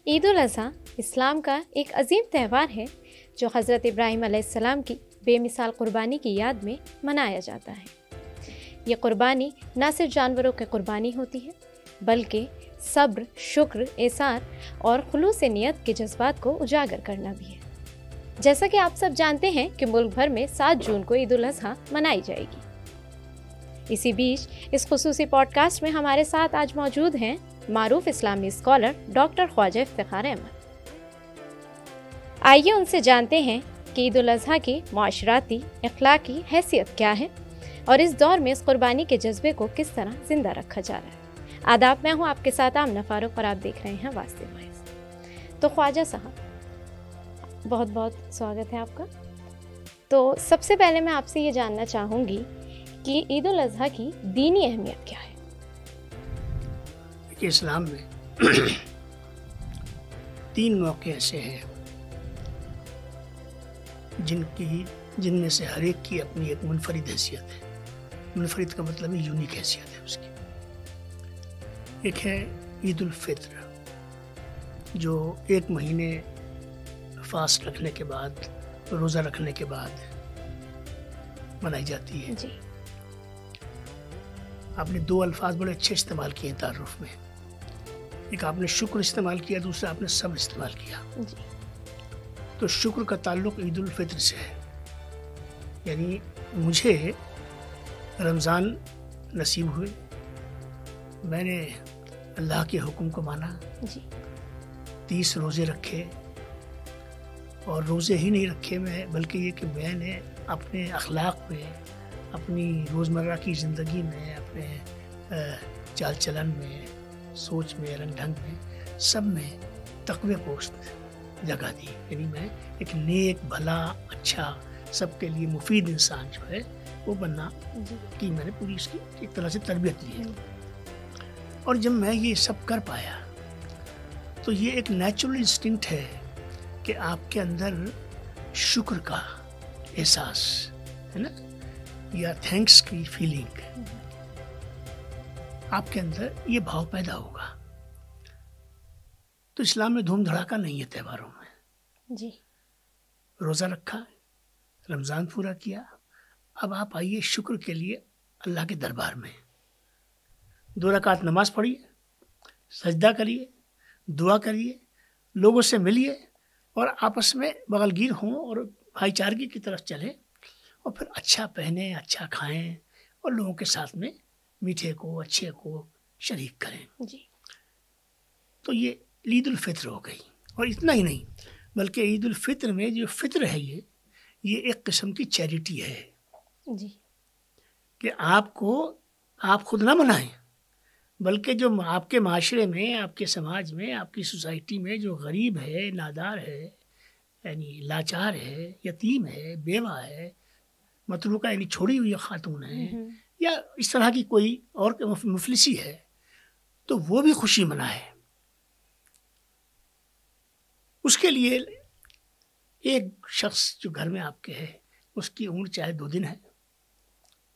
عید الاضحیٰ اسلام کا ایک عظیم تہوار ہے جو حضرت ابراہیم علیہ السلام کی بے مثال قربانی کی یاد میں منایا جاتا ہے۔ یہ قربانی نہ صرف جانوروں کی قربانی ہوتی ہے بلکہ صبر، شکر، احسان اور خلوص نیت کے جذبات کو اجاگر کرنا بھی ہے۔ جیسا کہ آپ سب جانتے ہیں کہ ملک بھر میں 7 جون کو عید الاضحیٰ منائی جائے گی۔ اسی بیچ اس خصوصی پوڈ کاسٹ میں ہمارے ساتھ آج موجود ہیں معروف اسلامی اسکالر ڈاکٹر خواجہ افتخار احمد۔ آئیے ان سے جانتے ہیں کہ عید الاضحیٰ کی معاشرتی، اخلاقی حیثیت کیا ہے اور اس دور میں اس قربانی کے جذبے کو کس طرح زندہ رکھا جا رہا ہے۔ آداب، میں ہوں آپ کے ساتھ آمنہ فاروق اور آپ دیکھ رہے ہیں واسطے وائس۔ تو خواجہ صاحب، بہت بہت سواگت ہے آپ کا۔ تو سب سے پہلے میں آپ سے یہ جاننا چاہوں گی کہ عید الاضحیٰ کی دینی اہمیت کیا ہے؟ کہ اسلام میں 3 موقع ایسے ہیں جن میں سے ہر ایک کی اپنی ایک منفرد حیثیت ہے۔ منفرد کا مطلب یونیک حیثیت ہے اس کی۔ ایک ہے عید الفطر، جو 1 مہینے فاسٹ رکھنے کے بعد، روزہ رکھنے کے بعد منائی جاتی ہے۔ جی، آپ نے 2 الفاظ بڑے اچھے استعمال کیے ہیں تعارف میں۔ ایک آپ نے شکر استعمال کیا، دوسرا آپ نے صبر استعمال کیا۔ جی، تو شکر کا تعلق عید الفطر سے ہے، یعنی مجھے رمضان نصیب ہوئے، میں نے اللہ کے حکم کو مانا، جی، 30 روزے رکھے، اور روزے ہی نہیں رکھے میں، بلکہ یہ کہ میں نے اپنے اخلاق میں، اپنی روزمرہ کی زندگی میں، اپنے چال چلن میں، سوچ میں، رنگ ڈھنگ میں، سب میں تقوی پوشت جگہ دی۔ یعنی میں ایک نیک، بھلا، اچھا، سب کے لیے مفید انسان جو ہے وہ بننا کی میں نے پوری اس کی ایک طرح سے تربیت لی ہے۔ اور جب میں یہ سب کر پایا تو یہ ایک نیچرل انسٹنکٹ ہے کہ آپ کے اندر شکر کا احساس ہے نا، یا تھینکس کی فیلنگ آپ کے اندر یہ بھاؤ پیدا ہوگا۔ تو اسلام میں دھوم دھڑاکا نہیں ہے تہواروں میں۔ جی، روزہ رکھا، رمضان پورا کیا، اب آپ آئیے شکر کے لیے اللہ کے دربار میں، 2 رکعت نماز پڑھیے، سجدہ کریے، دعا کریے، لوگوں سے ملیے، اور آپس میں بغل گیر ہوں اور بھائی چارگی کی طرف چلیں، اور پھر اچھا پہنیں، اچھا کھائیں، اور لوگوں کے ساتھ میں میٹھے کو، اچھے کو شریک کریں۔ جی، تو یہ عید الفطر ہو گئی۔ اور اتنا ہی نہیں، بلکہ عید الفطر میں جو فطر ہے یہ ایک قسم کی چیریٹی ہے، جی، کہ آپ خود نہ منائیں، بلکہ جو آپ کے معاشرے میں، آپ کے سماج میں، آپ کی سوسائٹی میں جو غریب ہے، نادار ہے، یعنی لاچار ہے، یتیم ہے، بیوہ ہے، متروکہ یعنی چھوڑی ہوئی خاتون ہے، یا اس طرح کی کوئی اور مفلسی ہے، تو وہ بھی خوشی منائے۔ اس کے لیے ایک شخص جو گھر میں آپ کے ہے، اس کی عمر چاہے 2 دن ہے،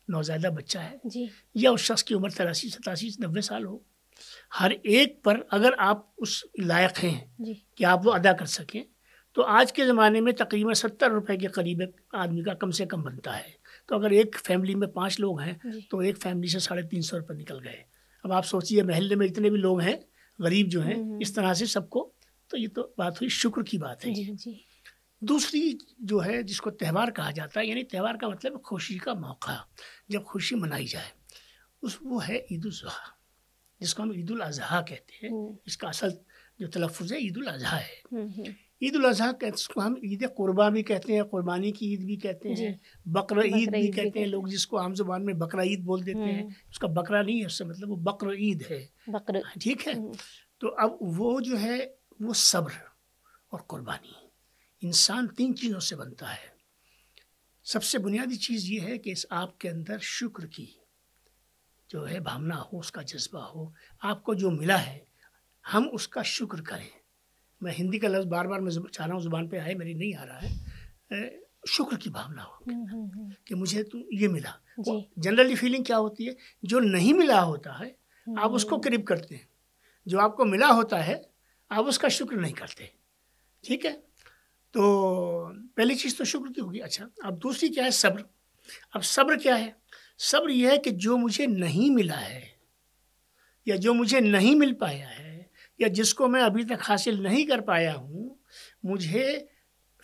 نوزائیدہ بچہ ہے، جی، یا اس شخص کی عمر 83، 87، 90 سال ہو، ہر ایک پر اگر آپ اس لائق ہیں جی، کہ آپ وہ ادا کر سکیں، تو آج کے زمانے میں تقریباً 70 روپے کے قریب ایک آدمی کا کم سے کم بنتا ہے۔ تو اگر ایک فیملی میں 5 لوگ ہیں تو ایک فیملی سے 350 روپے نکل گئے۔ اب آپ سوچئے محلے میں اتنے بھی لوگ ہیں غریب جو ہیں، اس طرح سے سب کو، تو یہ تو بات ہوئی شکر کی بات ہے۔ جی، جی، دوسری جو ہے جس کو تہوار کہا جاتا ہے، یعنی تہوار کا مطلب خوشی کا موقع، جب خوشی منائی جائے، وہ ہے عید الاضحیٰ، جس کو ہم عید الاضحیٰ کہتے ہیں۔ اس کا اصل جو تلفظ ہے عید الاضحیٰ ہے۔ عید الاضحیٰ اس کو ہم عید قربا بھی کہتے ہیں، قربانی کی عید بھی کہتے ہیں، بقر عید بھی کہتے ہیں لوگ، جس کو عام زبان میں بقرہ عید بول دیتے ہیں۔ اس کا بقرہ نہیں ہے، اس سے مطلب وہ بقر عید ہے، ٹھیک ہے۔ تو اب وہ جو ہے وہ صبر اور قربانی، انسان 3 چیزوں سے بنتا ہے۔ سب سے بنیادی چیز یہ ہے کہ اس آپ کے اندر شکر کی جو ہے بھاونا ہو، اس کا جذبہ ہو، آپ کو جو ملا ہے ہم اس کا شکر کریں۔ میں ہندی کا لفظ بار بار میں چاہ رہا ہوں، زبان پہ آئے، میری نہیں آ رہا ہے۔ شکر کی بھاونا ہو کہ مجھے تو یہ ملا۔ جنرلی فیلنگ کیا ہوتی ہے، جو نہیں ملا ہوتا ہے آپ اس کو قریب کرتے ہیں، جو آپ کو ملا ہوتا ہے آپ اس کا شکر نہیں کرتے. ٹھیک ہے, تو پہلی چیز تو شکر کی ہوگی. اچھا, اب دوسری کیا ہے؟ صبر. اب صبر کیا ہے؟ صبر یہ ہے کہ جو مجھے نہیں ملا ہے یا جو مجھے نہیں مل پایا ہے یا جس کو میں ابھی تک حاصل نہیں کر پایا ہوں, مجھے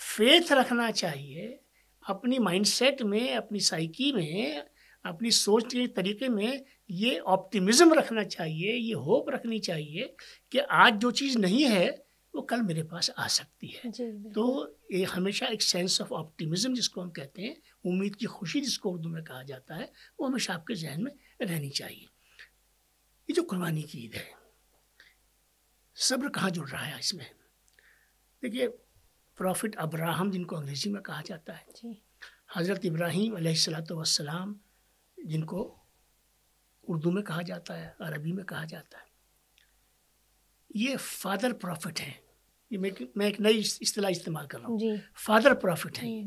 فیتھ رکھنا چاہیے اپنی مائنڈ سیٹ میں, اپنی سائیکی میں, اپنی سوچ کے طریقے میں. یہ آپٹیمزم رکھنا چاہیے, یہ ہوپ رکھنی چاہیے کہ آج جو چیز نہیں ہے وہ کل میرے پاس آ سکتی ہے. تو یہ ہمیشہ ایک سینس آف آپٹیمزم جس کو ہم کہتے ہیں, امید کی خوشی جس کو اردو میں کہا جاتا ہے, وہ ہمیشہ آپ کے ذہن میں رہنی چاہیے. یہ جو قربانی کی عید ہے, صبر کہاں جڑ رہا ہے اس میں؟ دیکھیے, پروفٹ ابراہم جن کو انگریزی میں کہا جاتا ہے, حضرت ابراہیم علیہ السلام جن کو اردو میں کہا جاتا ہے, عربی میں کہا جاتا ہے, یہ فادر پروفٹ ہیں. یہ میں ایک نئی اصطلاح استعمال کر رہا ہوں. فادر پروفٹ ہیں,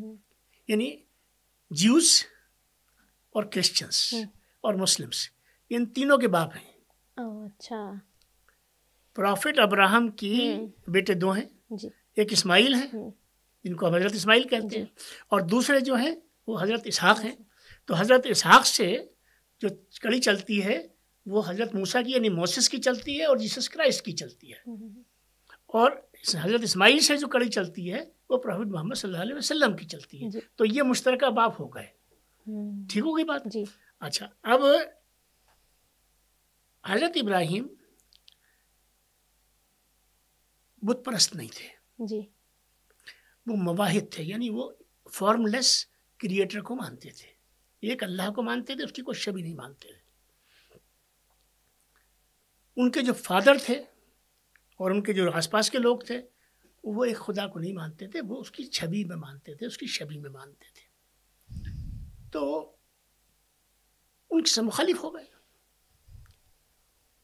یعنی جیوز اور کرسچنس اور مسلمس, ان تینوں کے باپ ہیں. اچھا. پروفٹ ابراہم کی بیٹے دو ہیں, ایک اسماعیل ہیں جن کو حضرت اسماعیل کہتے ہیں, اور دوسرے جو ہیں وہ حضرت اسحاق ہیں. تو حضرت اسحاق سے جو کڑی چلتی ہے وہ حضرت موسیٰ کی یعنی موسیس کی چلتی ہے اور جیسس کرائسٹ کی چلتی ہے, اور حضرت اسماعیل سے جو کڑی چلتی ہے وہ پروفٹ محمد صلی اللہ علیہ وسلم کی چلتی ہے. تو یہ مشترکہ باپ ہو گئے. ٹھیک ہو گئی بات؟ اچھا, اب حضرت ابراہیم بت پرست نہیں تھے, وہ مواحد تھے, یعنی وہ فارم لیس کریٹر کو مانتے تھے, ایک اللہ کو مانتے تھے, اس کی کوئی شبیہ نہیں مانتے تھے. ان کے جو فادر تھے اور ان کے جو آس پاس کے لوگ تھے وہ ایک خدا کو نہیں مانتے تھے, وہ اس کی چھبی میں مانتے تھے, اس کی شبیہ میں مانتے تھے. تو ان سے مخالف ہو گئے,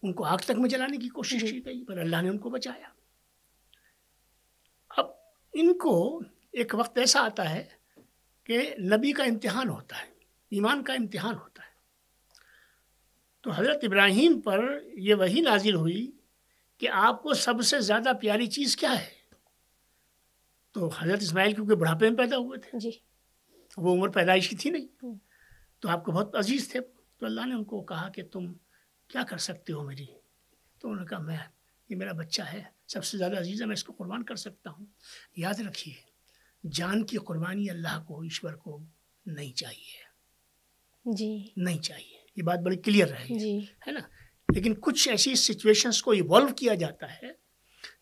ان کو آگ تک میں جلانے کی کوشش کی گئی, پر اللہ نے ان کو بچایا. اب ان کو ایک وقت ایسا آتا ہے کہ نبی کا امتحان ہوتا ہے, ایمان کا امتحان ہوتا ہے. تو حضرت ابراہیم پر یہ وحی نازل ہوئی کہ آپ کو سب سے زیادہ پیاری چیز کیا ہے؟ تو حضرت اسماعیل کیونکہ بڑھاپے میں پیدا ہوئے تھے, وہ عمر پیدائشی تھی نہیں, تو آپ کو بہت عزیز تھے. تو اللہ نے ان کو کہا کہ تم کیا کر سکتے ہو میری؟ تو انہوں نے کہا یہ میرا بچہ ہے, سب سے زیادہ عزیز ہے, میں اس کو قربان کر سکتا ہوں. یاد رکھیے, جان کی قربانی اللہ کو, ایشور کو نہیں چاہیے, نہیں چاہیے. یہ بات بڑی کلیئر رہے گی, ہے نا. لیکن کچھ ایسی سچویشنز کو ایوالو کیا جاتا ہے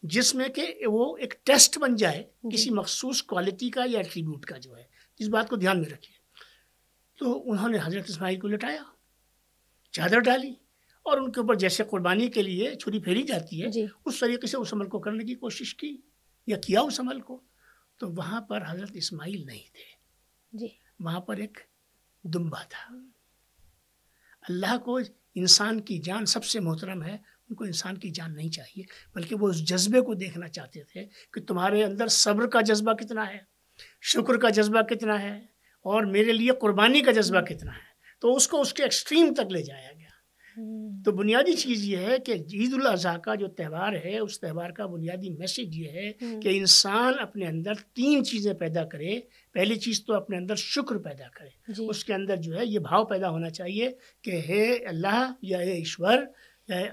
جس میں کہ وہ ایک ٹیسٹ بن جائے کسی مخصوص کوالٹی کا یا ایٹریبیوٹ کا, جو ہے اس بات کو دھیان میں رکھیے. تو انہوں نے حضرت اسماعیل کو لٹایا, چادر ڈالی, اور ان کے اوپر جیسے قربانی کے لیے چھری پھیری جاتی ہے اس طریقے سے اس عمل کو کرنے کی کوشش کی یا کیا اس عمل کو. تو وہاں پر حضرت اسماعیل نہیں تھے, وہاں پر ایک دمبا تھا. اللہ کو انسان کی جان سب سے محترم ہے, ان کو انسان کی جان نہیں چاہیے, بلکہ وہ اس جذبے کو دیکھنا چاہتے تھے کہ تمہارے اندر صبر کا جذبہ کتنا ہے, شکر کا جذبہ کتنا ہے, اور میرے لیے قربانی کا جذبہ کتنا ہے. تو اس کو اس کے ایکسٹریم تک لے جایا گیا. تو بنیادی چیز یہ ہے کہ عید الاضحیٰ کا جو تہوار ہے, اس تہوار کا بنیادی میسج یہ ہے کہ انسان اپنے اندر 3 چیزیں پیدا کرے. پہلی چیز تو اپنے اندر شکر پیدا کرے, اس کے اندر جو ہے یہ بھاؤ پیدا ہونا چاہیے کہ ہے اللہ یا اے ایشور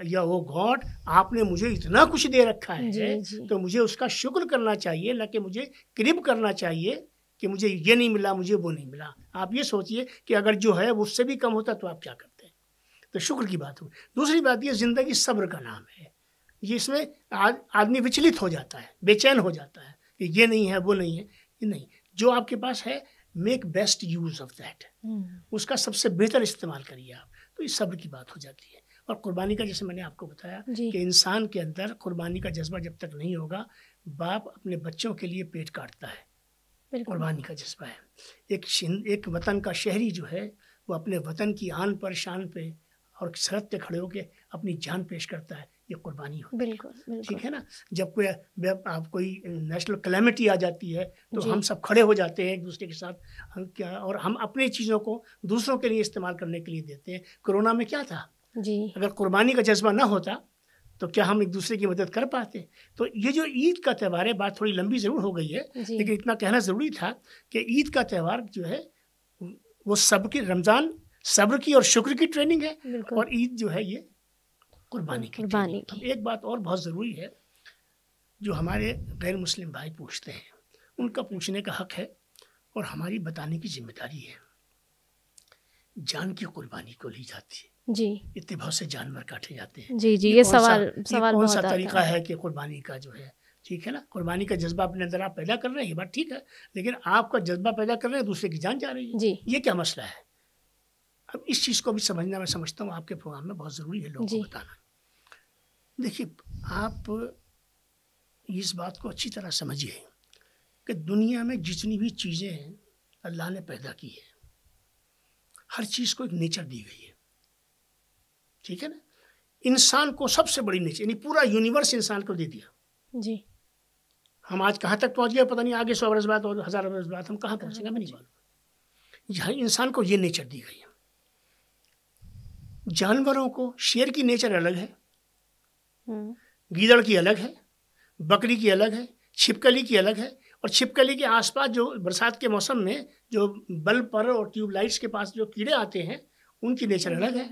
یا وہ گاڈ, آپ نے مجھے اتنا کچھ دے رکھا ہے تو مجھے اس کا شکر کرنا چاہیے, نہ کہ مجھے کرب کرنا چاہیے کہ مجھے یہ نہیں ملا, مجھے وہ نہیں ملا. آپ یہ سوچئے کہ اگر جو ہے وہ اس سے بھی کم ہوتا تو آپ کیا کرتے ہیں. تو شکر کی بات ہو. دوسری بات یہ زندگی صبر کا نام ہے. یہ اس میں آدمی وچلت ہو جاتا ہے, بے چین ہو جاتا ہے کہ یہ نہیں ہے وہ نہیں ہے. یہ نہیں, جو آپ کے پاس ہے make best use of that, اس کا سب سے بہتر استعمال کریے آپ. تو اس صبر کی بات ہو جاتی ہے. اور قربانی کا جیسے میں نے آپ کو بتایا کہ انسان کے اندر قربانی کا جذبہ جب تک نہیں ہوگا, باپ اپنے بچوں کے لیے پیٹ کاٹتا ہے, قربانی کا جذبہ ہے. ایک وطن کا شہری جو ہے وہ اپنے وطن کی آن پر شان پہ اور سرحد پہ کھڑے ہو کے اپنی جان پیش کرتا ہے, یہ قربانی ہوتی ہے. ٹھیک ہے نا. جب کوئی نیشنل کلیمٹی آ جاتی ہے تو ہم سب کھڑے ہو جاتے ہیں ایک دوسرے کے ساتھ, اور ہم اپنی چیزوں کو دوسروں کے لیے استعمال کرنے کے لیے دیتے ہیں. کرونا میں کیا تھا, اگر قربانی کا جذبہ نہ ہوتا تو کیا ہم ایک دوسرے کی مدد کر پاتے؟ تو یہ جو عید کا تہوار ہے، بات تھوڑی لمبی ضرور ہو گئی ہے لیکن اتنا کہنا ضروری تھا کہ عید کا تہوار جو ہے وہ سب کی، رمضان صبر کی اور شکر کی ٹریننگ ہے، اور عید جو ہے یہ قربانی کی ٹریننگ۔ ایک بات اور بہت ضروری ہے جو ہمارے غیر مسلم بھائی پوچھتے ہیں، ان کا پوچھنے کا حق ہے اور ہماری بتانے کی ذمہ داری ہے۔ جان کی قربانی کو لی جاتی ہے جی، اتنے بہت سے جانور کاٹے جاتے ہیں جی جی، یہ سوال کون سا طریقہ ہے کہ قربانی کا جو ہے، ٹھیک ہے نا، قربانی کا جذبہ اپنے اندر آپ پیدا کر رہے ہیں، یہ بات ٹھیک ہے، لیکن آپ کا جذبہ پیدا کر رہے ہیں، دوسرے کی جان جا رہی ہے جی، یہ کیا مسئلہ ہے؟ اب اس چیز کو بھی سمجھنا میں سمجھتا ہوں آپ کے پروگرام میں بہت ضروری ہے لوگوں کو بتانا۔ دیکھیے، آپ اس بات کو اچھی طرح سمجھیے کہ دنیا میں جتنی بھی چیزیں ہیں اللہ نے پیدا کی ہے، ہر چیز کو ایک نیچر دی گئی ہے، ٹھیک ہے نا۔ انسان کو سب سے بڑی نیچر، یعنی پورا یونیورس انسان کو دے دیا جی۔ ہم آج کہاں تک پہنچ گئے پتہ نہیں، آگے 100 برس بعد اور 1000 برس بعد ہم کہاں پہنچیں گے میں نہیں معلوم۔ یہاں انسان کو یہ نیچر دی گئی ہے۔ جانوروں کو شیر کی نیچر الگ ہے، گیدڑ کی الگ ہے، بکری کی الگ ہے، چھپکلی کی الگ ہے، اور چھپکلی کے آس پاس جو برسات کے موسم میں جو بلب پر اور ٹیوب لائٹس کے پاس جو کیڑے آتے ہیں ان کی نیچر الگ ہے،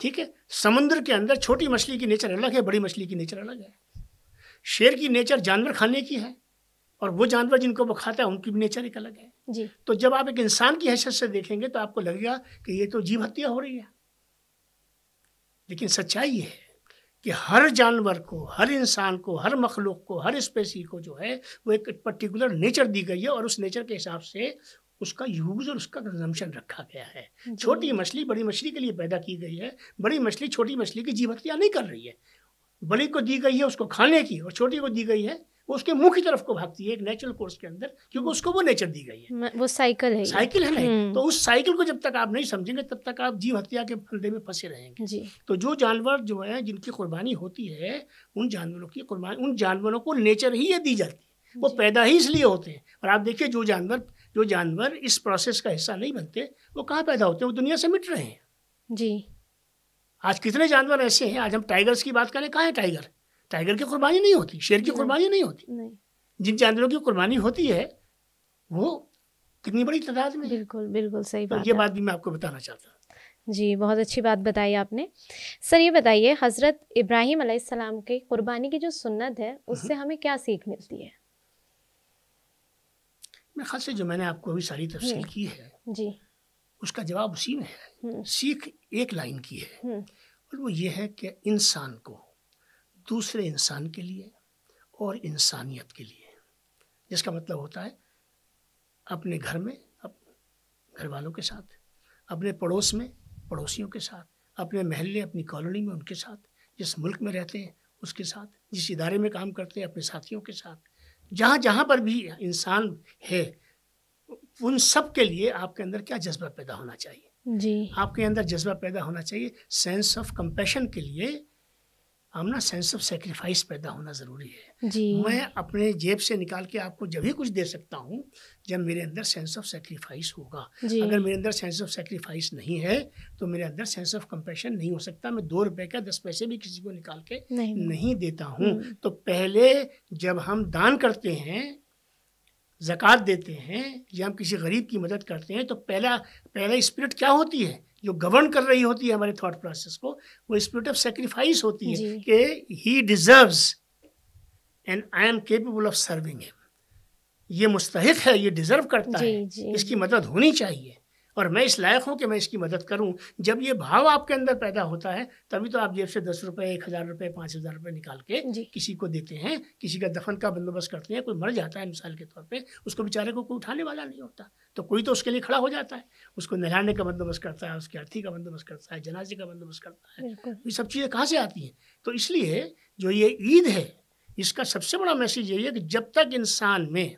ٹھیک ہے۔ سمندر کے اندر چھوٹی مچھلی کی نیچر الگ ہے، بڑی مچھلی کی نیچر الگ ہے۔ شیر کی نیچر جانور کھانے کی ہے، اور وہ جانور جن کو وہ کھاتا ہے ان کی بھی نیچر ایک الگ ہے جی۔ تو جب آپ ایک انسان کی حیثیت سے دیکھیں گے تو آپ کو لگے گا کہ یہ تو جیو ہتیا ہو رہی ہے، لیکن سچائی یہ ہے کہ ہر جانور کو، ہر انسان کو، ہر مخلوق کو، ہر اسپیسی کو جو ہے وہ ایک پرٹیکولر نیچر دی گئی ہے، اور اس نیچر کے حساب سے اس کا یوز اور اس کا کنزمپشن رکھا گیا ہے۔ چھوٹی مچھلی بڑی مچھلی کے لیے پیدا کی گئی ہے، بڑی مچھلی چھوٹی مچھلی کی جیو ہتیا نہیں کر رہی ہے، بڑی کو دی گئی ہے اس کو کھانے کی، اور چھوٹی کو دی گئی ہے وہ اس کے منہ کی طرف کو بھاگتی ہے ایک نیچرل کورس کے اندر، کیونکہ اس کو وہ نیچر دی گئی ہے، وہ سائیکل ہے نہیں۔ تو اس سائیکل کو جب تک آپ نہیں سمجھیں گے تب تک آپ جیو ہتیا کے پھندے میں پھنسے رہیں گے جی۔ تو جو جانور جو ہے جن کی قربانی ہوتی ہے، ان جانوروں کی قربانی، ان جانوروں کو نیچر ہی یہ دی جاتی ہے، وہ پیدا ہی اس لیے ہوتے ہیں۔ اور آپ دیکھیے جو جانور اس پروسیس کا حصہ نہیں بنتے وہ کہاں پیدا ہوتے ہیں؟ وہ دنیا سے مٹ رہے ہیں جی۔ آج کتنے جانور ایسے ہیں، آج ہم ٹائیگرز کی بات کریں، کہاں ہے ٹائیگر؟ ٹائیگر کی قربانی نہیں ہوتی، شیر کی قربانی نہیں ہوتی، جن جانوروں کی قربانی ہوتی ہے وہ کتنی بڑی تعداد میں۔ بالکل بالکل صحیح بات، یہ بات بھی میں آپ کو بتانا چاہتا ہوں جی۔ بہت اچھی بات بتائی آپ نے۔ سر یہ بتائیے، حضرت ابراہیم علیہ السلام کی قربانی کی جو سنت ہے اس سے ہمیں کیا سیکھ ملتی ہے؟ میرے خیال سے جو میں نے آپ کو ابھی ساری تفصیل کی ہے جی، اس کا جواب اسی میں ہے۔ سیکھ ایک لائن کی ہے، اور وہ یہ ہے کہ انسان کو دوسرے انسان کے لیے اور انسانیت کے لیے، جس کا مطلب ہوتا ہے اپنے گھر میں گھر والوں کے ساتھ، اپنے پڑوس میں پڑوسیوں کے ساتھ، اپنے محلے اپنی کالونی میں ان کے ساتھ، جس ملک میں رہتے ہیں اس کے ساتھ، جس ادارے میں کام کرتے ہیں اپنے ساتھیوں کے ساتھ، جہاں جہاں پر بھی انسان ہے ان سب کے لیے آپ کے اندر کیا جذبہ پیدا ہونا چاہیے جی؟ آپ کے اندر جذبہ پیدا ہونا چاہیے سینس آف کمپیشن کے لیے، سینس آف سیکریفائس پیدا ہونا ضروری ہے جی۔ میں اپنے جیب سے نکال کے آپ کو جب ہی کچھ دے سکتا ہوں جب میرے اندر سینس آف سیکریفائس ہوگا جی۔ اگر میرے اندر سینس آف سیکریفائس نہیں ہے تو میرے اندر سینس آف کمپیشن نہیں ہو سکتا۔ میں 2 روپے کا 10 پیسے بھی کسی کو نکال کے نہیں دیتا ہوں۔ تو پہلے جب ہم دان کرتے ہیں، زکوٰۃ دیتے ہیں، یا ہم کسی غریب کی مدد کرتے ہیں، تو پہلا اسپرٹ کیا ہوتی ہے جو گورن کر رہی ہوتی ہے ہمارے تھاٹ پروسیس کو؟ وہ اسپرٹ آف سیکریفائس ہوتی ہے جی۔ کہ he deserves and I am capable of serving ہم، یہ مستحق ہے، یہ ڈیزرو کرتا ہے جی۔ اس کی مدد ہونی چاہیے اور میں اس لائق ہوں کہ میں اس کی مدد کروں۔ جب یہ بھاؤ آپ کے اندر پیدا ہوتا ہے تبھی تو آپ جیب سے 10 روپے 1000 روپے 5000 روپے نکال کے جی۔ کسی کو دیتے ہیں، کسی کا دفن کا بندوبست کرتے ہیں۔ کوئی مر جاتا ہے مثال کے طور پہ، اس کو بیچارے کو کوئی اٹھانے والا نہیں ہوتا، تو کوئی تو اس کے لیے کھڑا ہو جاتا ہے، اس کو نہلانے کا بندوبست کرتا ہے، اس کی ارتھی کا بندوبست کرتا ہے، جنازے کا بندوبست کرتا ہے۔ یہ سب چیزیں کہاں سے آتی ہیں؟ تو اس لیے جو یہ عید ہے اس کا سب سے بڑا میسیج یہی ہے کہ جب تک انسان میں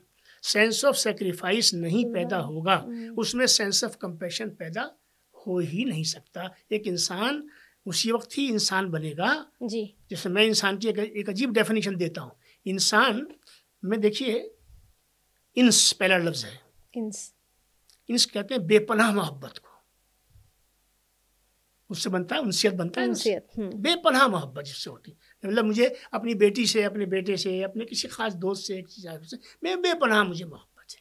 سینس آف سیکریفائس نہیں پیدا ہوگا اس میں سینس آف کمپیشن پیدا ہو ہی نہیں سکتا۔ ایک انسان اسی وقت ہی انسان بنے گا جی۔ جیسے میں انسان کی ایک عجیب ڈیفینیشن دیتا ہوں۔ انسان میں دیکھیے انس پہلا لفظ ہے، انس کہتے ہیں بے پناہ محبت کو، اس سے بنتا ہے انسیت، بنتا ہے بے پناہ محبت جس سے ہوتی ہے۔ مطلب مجھے اپنی بیٹی سے، اپنے بیٹے سے، اپنے کسی خاص دوست سے، کسی صاحب سے میں بے پناہ مجھے محبت ہے.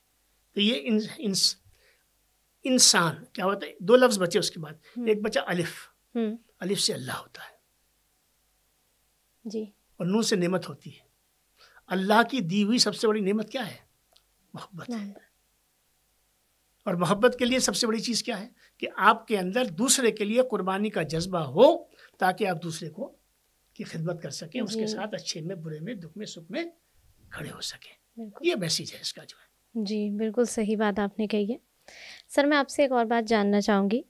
تو یہ انسان کیا ہوتا ہے؟ 2 لفظ بچے اس کے بعد. ایک بچہ الف، الف سے اللہ ہوتا ہے جی، اور نون سے نعمت ہوتی ہے. اللہ کی دی ہوئی سب سے بڑی نعمت کیا ہے؟ محبت ہے. اور محبت کے لیے سب سے بڑی چیز کیا ہے؟ کہ آپ کے اندر دوسرے کے لیے قربانی کا جذبہ ہو، تاکہ آپ دوسرے کو کی خدمت کر سکیں، اس کے ساتھ اچھے میں، برے میں، دکھ میں، سکھ میں کھڑے ہو سکیں. یہ میسیج ہے اس کا جو ہے. جی بالکل صحیح بات آپ نے کہی ہے. سر میں آپ سے ایک اور بات جاننا چاہوں گی.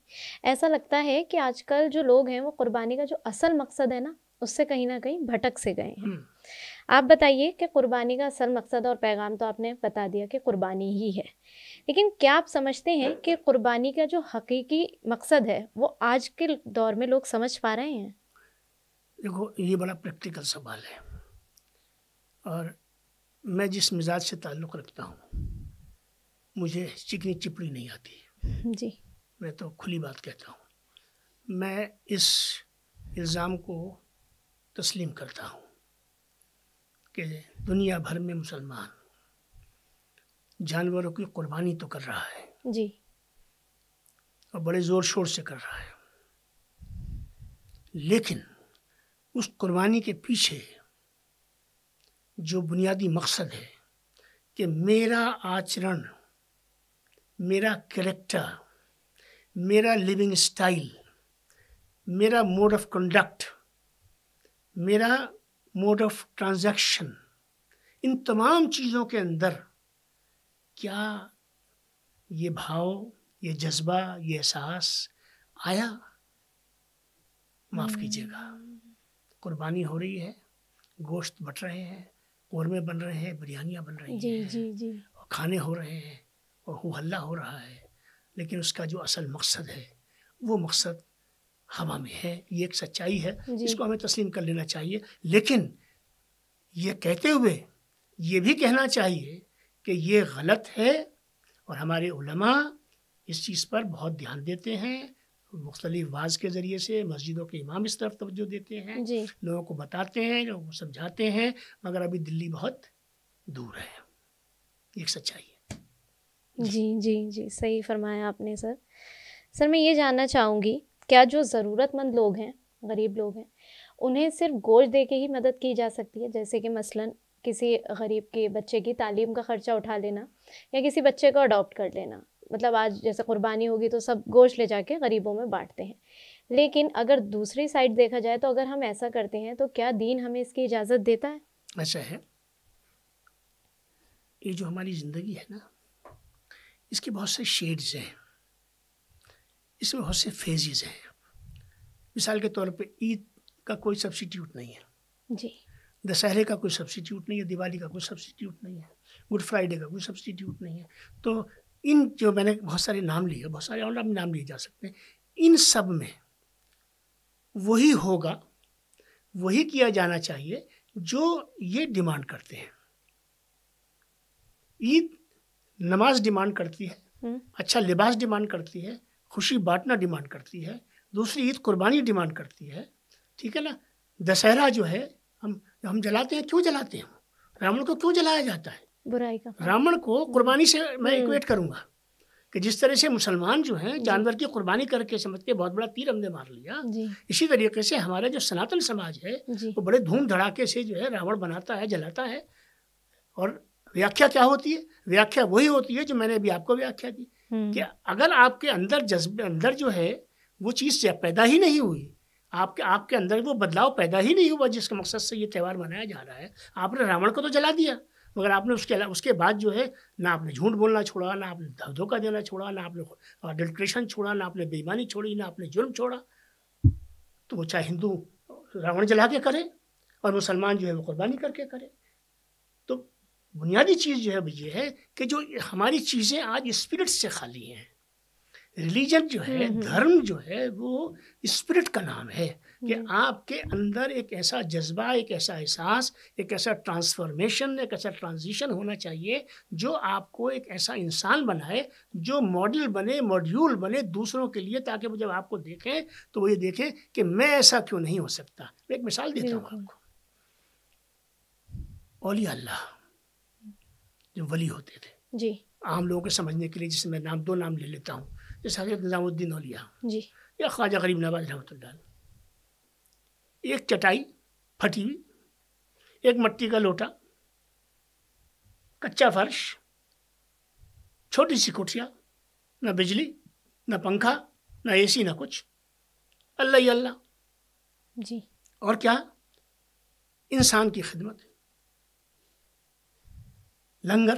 ایسا لگتا ہے کہ آج کل جو لوگ ہیں وہ قربانی کا جو اصل مقصد ہے نا، اس سے کہیں نہ کہیں بھٹک سے گئے ہیں. آپ بتائیے کہ قربانی کا اصل مقصد اور پیغام تو آپ نے بتا دیا کہ قربانی ہی ہے، لیکن کیا آپ سمجھتے ہیں کہ قربانی کا جو حقیقی مقصد ہے وہ آج کے دور میں لوگ سمجھ پا رہے ہیں؟ دیکھو یہ بڑا پریکٹیکل سوال ہے، اور میں جس مزاج سے تعلق رکھتا ہوں مجھے چکنی چپڑی نہیں آتی. جی، میں تو کھلی بات کہتا ہوں. میں اس الزام کو تسلیم کرتا ہوں کہ دنیا بھر میں مسلمان جانوروں کی قربانی تو کر رہا ہے جی، اور بڑے زور شور سے کر رہا ہے، لیکن اس قربانی کے پیچھے جو بنیادی مقصد ہے کہ میرا آچرن، میرا کریکٹر، میرا لیونگ سٹائل، میرا موڈ آف کنڈکٹ، میرا موڈ آف ٹرانزیکشن، ان تمام چیزوں کے اندر کیا یہ بھاؤ، یہ جذبہ، یہ احساس آیا؟ معاف کیجیے گا، قربانی ہو رہی ہے، گوشت بٹ رہے ہیں، قورمے بن رہے ہیں، بریانیاں بن رہی ہیں، اور کھانے ہو رہے ہیں اور ہو ہلہ ہو رہا ہے، لیکن اس کا جو اصل مقصد ہے وہ مقصد ہوا میں ہے. یہ ایک سچائی ہے جس کو ہمیں تسلیم کر لینا چاہیے. لیکن یہ کہتے ہوئے یہ بھی کہنا چاہیے کہ یہ غلط ہے، اور ہمارے علماء اس چیز پر بہت دھیان دیتے ہیں، مختلف واعظ کے ذریعے سے مسجدوں کے امام اس طرف توجہ دیتے ہیں، لوگوں کو بتاتے ہیں، لوگوں کو سمجھاتے ہیں، مگر ابھی دلی بہت دور ہے. ایک سچائی ہے. جی جی جی، صحیح فرمایا آپ نے سر. سر میں یہ جاننا چاہوں گی، کیا جو ضرورت مند لوگ ہیں، غریب لوگ ہیں، انہیں صرف گوشت دے کے ہی مدد کی جا سکتی ہے؟ جیسے کہ مثلاً کسی غریب کے بچے کی تعلیم کا خرچہ اٹھا لینا، یا کسی بچے کو اڈاپٹ کر لینا. مطلب آج جیسے قربانی ہوگی تو سب گوشت لے جا کے غریبوں میں بانٹتے ہیں، لیکن اگر دوسری سائڈ دیکھا جائے تو اگر ہم ایسا کرتے ہیں تو کیا دین ہمیں اس کی اجازت دیتا ہے؟ ایسا ہے، یہ جو ہماری زندگی ہے نا، اس کے بہت سے شیڈز ہیں، اس میں بہت سے فیزز ہیں. مثال کے طور پہ عید کا کوئی سبسٹیوٹ نہیں ہے، جی، دسہرے کا کوئی سبسٹیوٹ نہیں ہے، دیوالی کا کوئی سبسٹیوٹ نہیں ہے، گڈ فرائیڈے کا کوئی سبسٹیوٹ نہیں ہے. تو ان جو میں نے بہت سارے نام لیے، بہت سارے اور نام لیے جا سکتے ہیں، ان سب میں وہی ہوگا، وہی کیا جانا چاہیے جو یہ ڈیمانڈ کرتے ہیں. عید نماز ڈیمانڈ کرتی ہے، اچھا لباس ڈیمانڈ کرتی ہے، خوشی بانٹنا ڈیمانڈ کرتی ہے. دوسری عید قربانی ڈیمانڈ کرتی ہے، ٹھیک ہے نا. دسہرہ جو ہے ہم جلاتے ہیں، کیوں جلاتے ہیں؟ راون کو کیوں جلایا جاتا ہے؟ برائی کا. راون کو قربانی سے میں ایکویٹ کروں گا کہ جس طرح سے مسلمان جو ہیں جانور کی قربانی کر کے سمجھ کے بہت بڑا تیر ہم نے مار لیا، اسی طریقے سے ہمارا جو سناتن سماج ہے وہ بڑے دھوم دھڑاکے سے جو ہے راون بناتا ہے، جلاتا ہے. اور ویاکھیا کیا ہوتی ہے؟ ویاکھیا وہی ہوتی ہے جو میں نے ابھی آپ کو ویاکھیا دی، کہ اگر آپ کے اندر جذبے اندر جو ہے وہ چیز پیدا ہی نہیں ہوئی، آپ کے اندر وہ بدلاؤ پیدا ہی نہیں ہوا جس کے مقصد سے یہ تہوار منایا جا رہا ہے. آپ نے راون کو تو جلا دیا، مگر آپ نے اس کے بعد جو ہے نہ آپ نے جھوٹ بولنا چھوڑا، نہ آپ نے دھوکہ دینا چھوڑا، نہ آپ نے اڈلٹریشن چھوڑا، نہ آپ نے بے ایمانی چھوڑی، نہ آپ نے جرم چھوڑا. تو وہ چاہے ہندو راون جلا کے کرے اور مسلمان جو ہے وہ قربانی کر کے کرے. تو بنیادی چیز جو ہے وہ یہ ہے کہ جو ہماری چیزیں آج اسپرٹ سے خالی ہیں. ریلیجن جو ہے، دھرم جو ہے، وہ اسپرٹ کا نام ہے کہ آپ کے اندر ایک ایسا جذبہ، ایک ایسا احساس، ایک ایسا ٹرانسفارمیشن، ایک ایسا ٹرانزیشن ہونا چاہیے جو آپ کو ایک ایسا انسان بنائے جو ماڈل بنے، ماڈیول بنے دوسروں کے لیے، تاکہ وہ جب آپ کو دیکھیں تو وہ یہ دیکھیں کہ میں ایسا کیوں نہیں ہو سکتا. میں ایک مثال دیتا ہوں آپ کو. اولیاء اللہ جو ولی ہوتے تھے، جی عام لوگوں کے سمجھنے کے لیے جس میں دو نام لے لیتا ہوں، جیسے حضرت نظام الدین اولیاء جی یا خواجہ غریب نواز رحمۃ اللہ علیہ، ایک چٹائی پھٹی ہوئی، ایک مٹی کا لوٹا، کچا فرش، چھوٹی سی کٹیا، نہ بجلی نہ پنکھا نہ اے سی نہ کچھ، اللہ ہی اللہ، جی اور کیا انسان کی خدمت، لنگر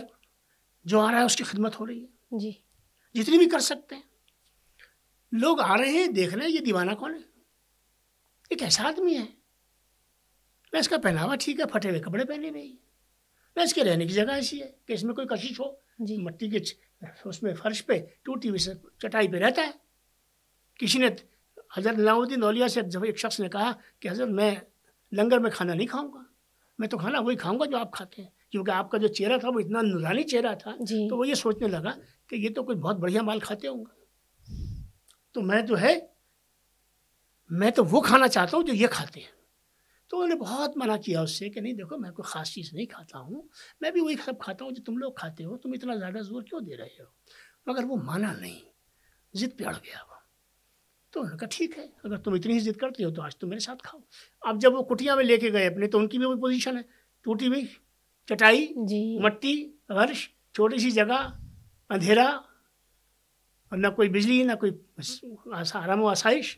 جو آ رہا ہے اس کی خدمت ہو رہی ہے جی جتنی بھی کر سکتے ہیں. لوگ آ رہے ہیں دیکھ رہے ہیں یہ دیوانہ کون ہے، یہ کیسا آدمی ہے، نہ اس کا پہناوا ٹھیک ہے، پھٹے ہوئے کپڑے پہنے ہوئے، نہ اس کے رہنے کی جگہ ایسی ہے کہ اس میں کوئی کشش ہو، جی مٹی کے اس میں فرش پہ ٹوٹی ہوئی چٹائی پہ رہتا ہے. کسی نے حضرت نظام الدین اولیاء سے جب ایک شخص نے کہا کہ حضرت میں لنگر میں کھانا نہیں کھاؤں گا، میں تو کھانا وہی کھاؤں گا جو آپ کھاتے ہیں، کیونکہ آپ کا جو چہرہ تھا وہ اتنا نورانی چہرہ تھا. جی تو وہ یہ سوچنے لگا کہ یہ تو کوئی بہت بڑھیا مال کھاتے ہوں گے، تو میں جو ہے میں تو وہ کھانا چاہتا ہوں جو یہ کھاتے ہیں. تو انہوں نے بہت منع کیا اس سے کہ نہیں دیکھو میں کوئی خاص چیز نہیں کھاتا ہوں، میں بھی وہی سب کھاتا ہوں جو تم لوگ کھاتے ہو، تم اتنا زیادہ زور کیوں دے رہے ہو. مگر وہ مانا نہیں، ضد پہ اڑ گیا وہ. تو انہوں نے کہا ٹھیک ہے اگر تم اتنی ہی ضد کرتے ہو تو آج تم میرے ساتھ کھاؤ. اب جب وہ کٹیا میں لے کے گئے اپنے، تو ان کی بھی وہی پوزیشن ہے، ٹوٹی ہوئی چٹائی، جی مٹی فرش، چھوٹی سی جگہ، اندھیرا، اور نہ کوئی بجلی نہ کوئی آرام و آسائش.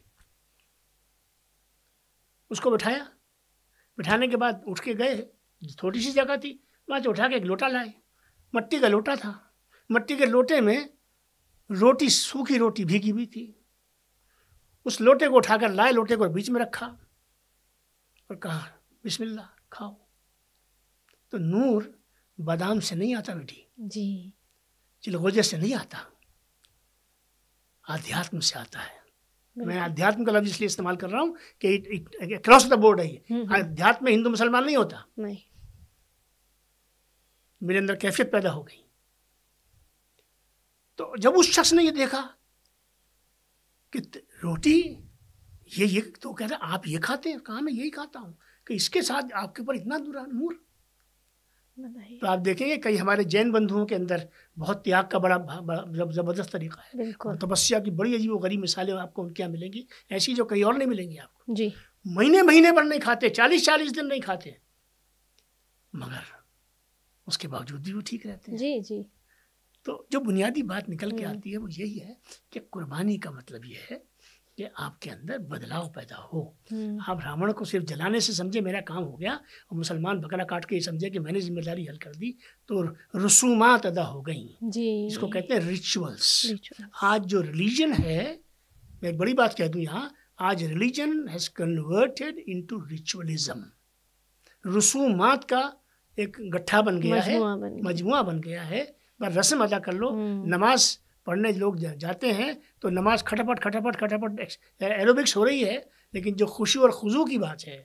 اس کو بٹھایا، بٹھانے کے بعد اٹھ کے گئے، چھوٹی سی جگہ تھی وہاں سے اٹھا کے ایک لوٹا لائے، مٹی کا لوٹا تھا، مٹی کے لوٹے میں روٹی، سوکھی روٹی بھیگی ہوئی تھی. اس لوٹے کو اٹھا کر لائے، لوٹے کو بیچ میں رکھا اور کہا بسم اللہ کھاؤ. تو نور بادام سے نہیں آتا بیٹی، جی چلغوزے سے نہیں آتا، آدھیاتم سے آتا ہے. میں آدھیاتم کا لفظ اس لیے استعمال کر رہا ہوں کہ کراس دا بورڈ ہے یہ. آدھیاتم میں ہندو مسلمان نہیں ہوتا. نہیں میرے اندر کیفیت پیدا ہو گئی. تو جب اس شخص نے یہ دیکھا کہ روٹی یہ تو کہتا ہے آپ یہ کھاتے ہیں، کہا میں یہی کھاتا ہوں، کہ اس کے ساتھ آپ کے اوپر اتنا نور. تو آپ دیکھیں گے کئی ہمارے جین بندھوؤں کے اندر بہت تیاگ کا بڑا زبردست طریقہ ہے، بالکل تپسیا کی بڑی عجیب و غریب مثالیں آپ کو ان کے یہاں ملیں گی، ایسی جو کہیں اور نہیں ملیں گی آپ کو. جی مہینے پر نہیں کھاتے، 40 دن نہیں کھاتے، مگر اس کے باوجود بھی وہ ٹھیک رہتے ہیں. جی جی تو جو بنیادی بات نکل کے آتی ہے وہ یہی ہے کہ قربانی کا مطلب یہ ہے کہ آپ کے اندر بدلاؤ پیدا ہو. آپ راون کو صرف جلانے سے سمجھے میرا کام ہو گیا، اور مسلمان بکرا کاٹ کے یہ سمجھے کہ میں نے ذمہ داری حل کر دی، تو رسومات ادا ہو گئیں. جی اس کو کہتے ہیں ریچولس. آج جو ریلیجن ہے، میں ایک بڑی بات کہہ دوں یہاں، آج ریلیجن ہیز کنورٹیڈ انٹو ریچولزم. رسومات کا ایک گٹھا بن گیا ہے، مجموعہ بن گیا ہے. بس رسم ادا کر لو. نماز پڑھنے لوگ جاتے ہیں تو نماز کھٹپٹ ایروبکس ہو رہی ہے، لیکن جو خوشی اور خضوع کی بات ہے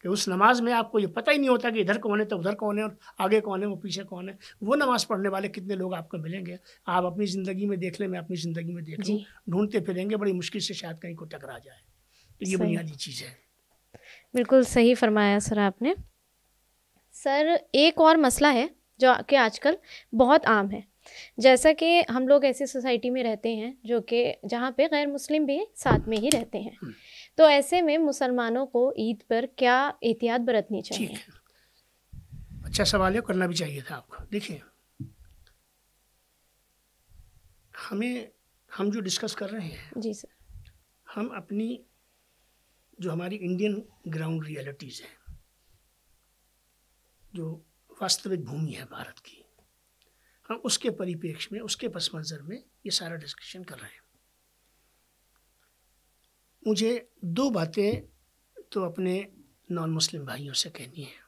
کہ اس نماز میں آپ کو یہ پتہ ہی نہیں ہوتا کہ ادھر کون ہے تو ادھر کون ہے، اور آگے کون ہے وہ پیچھے کون ہے. وہ نماز پڑھنے والے کتنے لوگ آپ کو ملیں گے؟ آپ اپنی زندگی میں دیکھ لیں، میں اپنی زندگی میں دیکھ لوں، ڈھونڈتے پھریں گے، بڑی مشکل سے شاید کہیں کو ٹکرا جائے. تو یہ بنیادی چیز ہے. بالکل صحیح فرمایا سر آپ نے. سر ایک اور مسئلہ ہے جو کہ آج کل بہت عام ہے، جیسا کہ ہم لوگ ایسی سوسائٹی میں رہتے ہیں جو کہ جہاں پہ غیر مسلم بھی ساتھ میں ہی رہتے ہیں، تو ایسے میں مسلمانوں کو عید پر کیا احتیاط برتنی چاہیے؟ ٹھیک ہے، اچھا سوال ہے، کرنا بھی چاہیے تھا آپ کو. دیکھیں ہم جو ڈسکس کر رہے ہیں، جی سر، ہم اپنی جو ہماری انڈین گراؤنڈ ریئلٹیز ہیں، جو واستوک بھومی ہے بھارت کی، ہم اس کے پریپیکش میں، اس کے پس منظر میں یہ سارا ڈسکشن کر رہے ہیں. مجھے 2 باتیں تو اپنے نان مسلم بھائیوں سے کہنی ہیں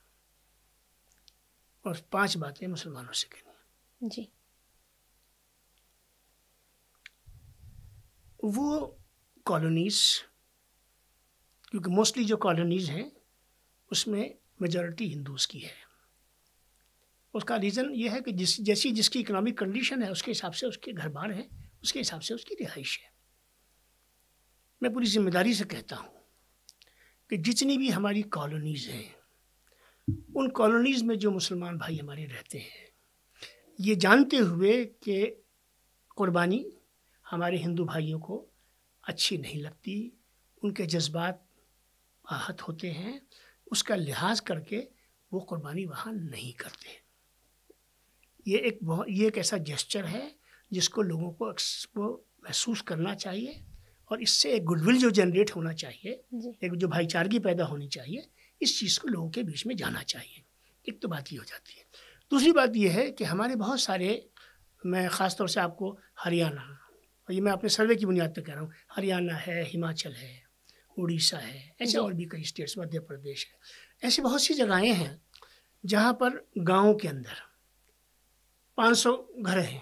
اور 5 باتیں مسلمانوں سے کہنی ہیں. جی وہ کالونیز، کیونکہ موسٹلی جو کالونیز ہیں اس میں میجورٹی ہندوز کی ہے. اس کا ریزن یہ ہے کہ جیسی جس کی اکنامک کنڈیشن ہے اس کے حساب سے اس کے گھر بار ہیں، اس کے حساب سے اس کی رہائش ہے. میں پوری ذمہ داری سے کہتا ہوں کہ جتنی بھی ہماری کالونیز ہیں ان کالونیز میں جو مسلمان بھائی ہمارے رہتے ہیں، یہ جانتے ہوئے کہ قربانی ہمارے ہندو بھائیوں کو اچھی نہیں لگتی، ان کے جذبات آہت ہوتے ہیں، اس کا لحاظ کر کے وہ قربانی وہاں نہیں کرتے۔ یہ ایک ایسا جسچر ہے جس کو لوگوں کو محسوس کرنا چاہیے، اور اس سے ایک گڈ ول جو جنریٹ ہونا چاہیے، ایک جو بھائی چارگی پیدا ہونی چاہیے، اس چیز کو لوگوں کے بیچ میں جانا چاہیے۔ ایک تو بات یہ ہو جاتی ہے۔ دوسری بات یہ ہے کہ ہمارے بہت سارے، میں خاص طور سے آپ کو ہریانہ، اور یہ میں اپنے سروے کی بنیاد پہ کہہ رہا ہوں، ہریانہ ہے، ہماچل ہے، اڑیسہ ہے، ایسے اور بھی کئی اسٹیٹس، مدھیہ پردیش ہے، ایسی بہت سی جگہیں ہیں جہاں پر گاؤں کے اندر 500 گھر ہیں،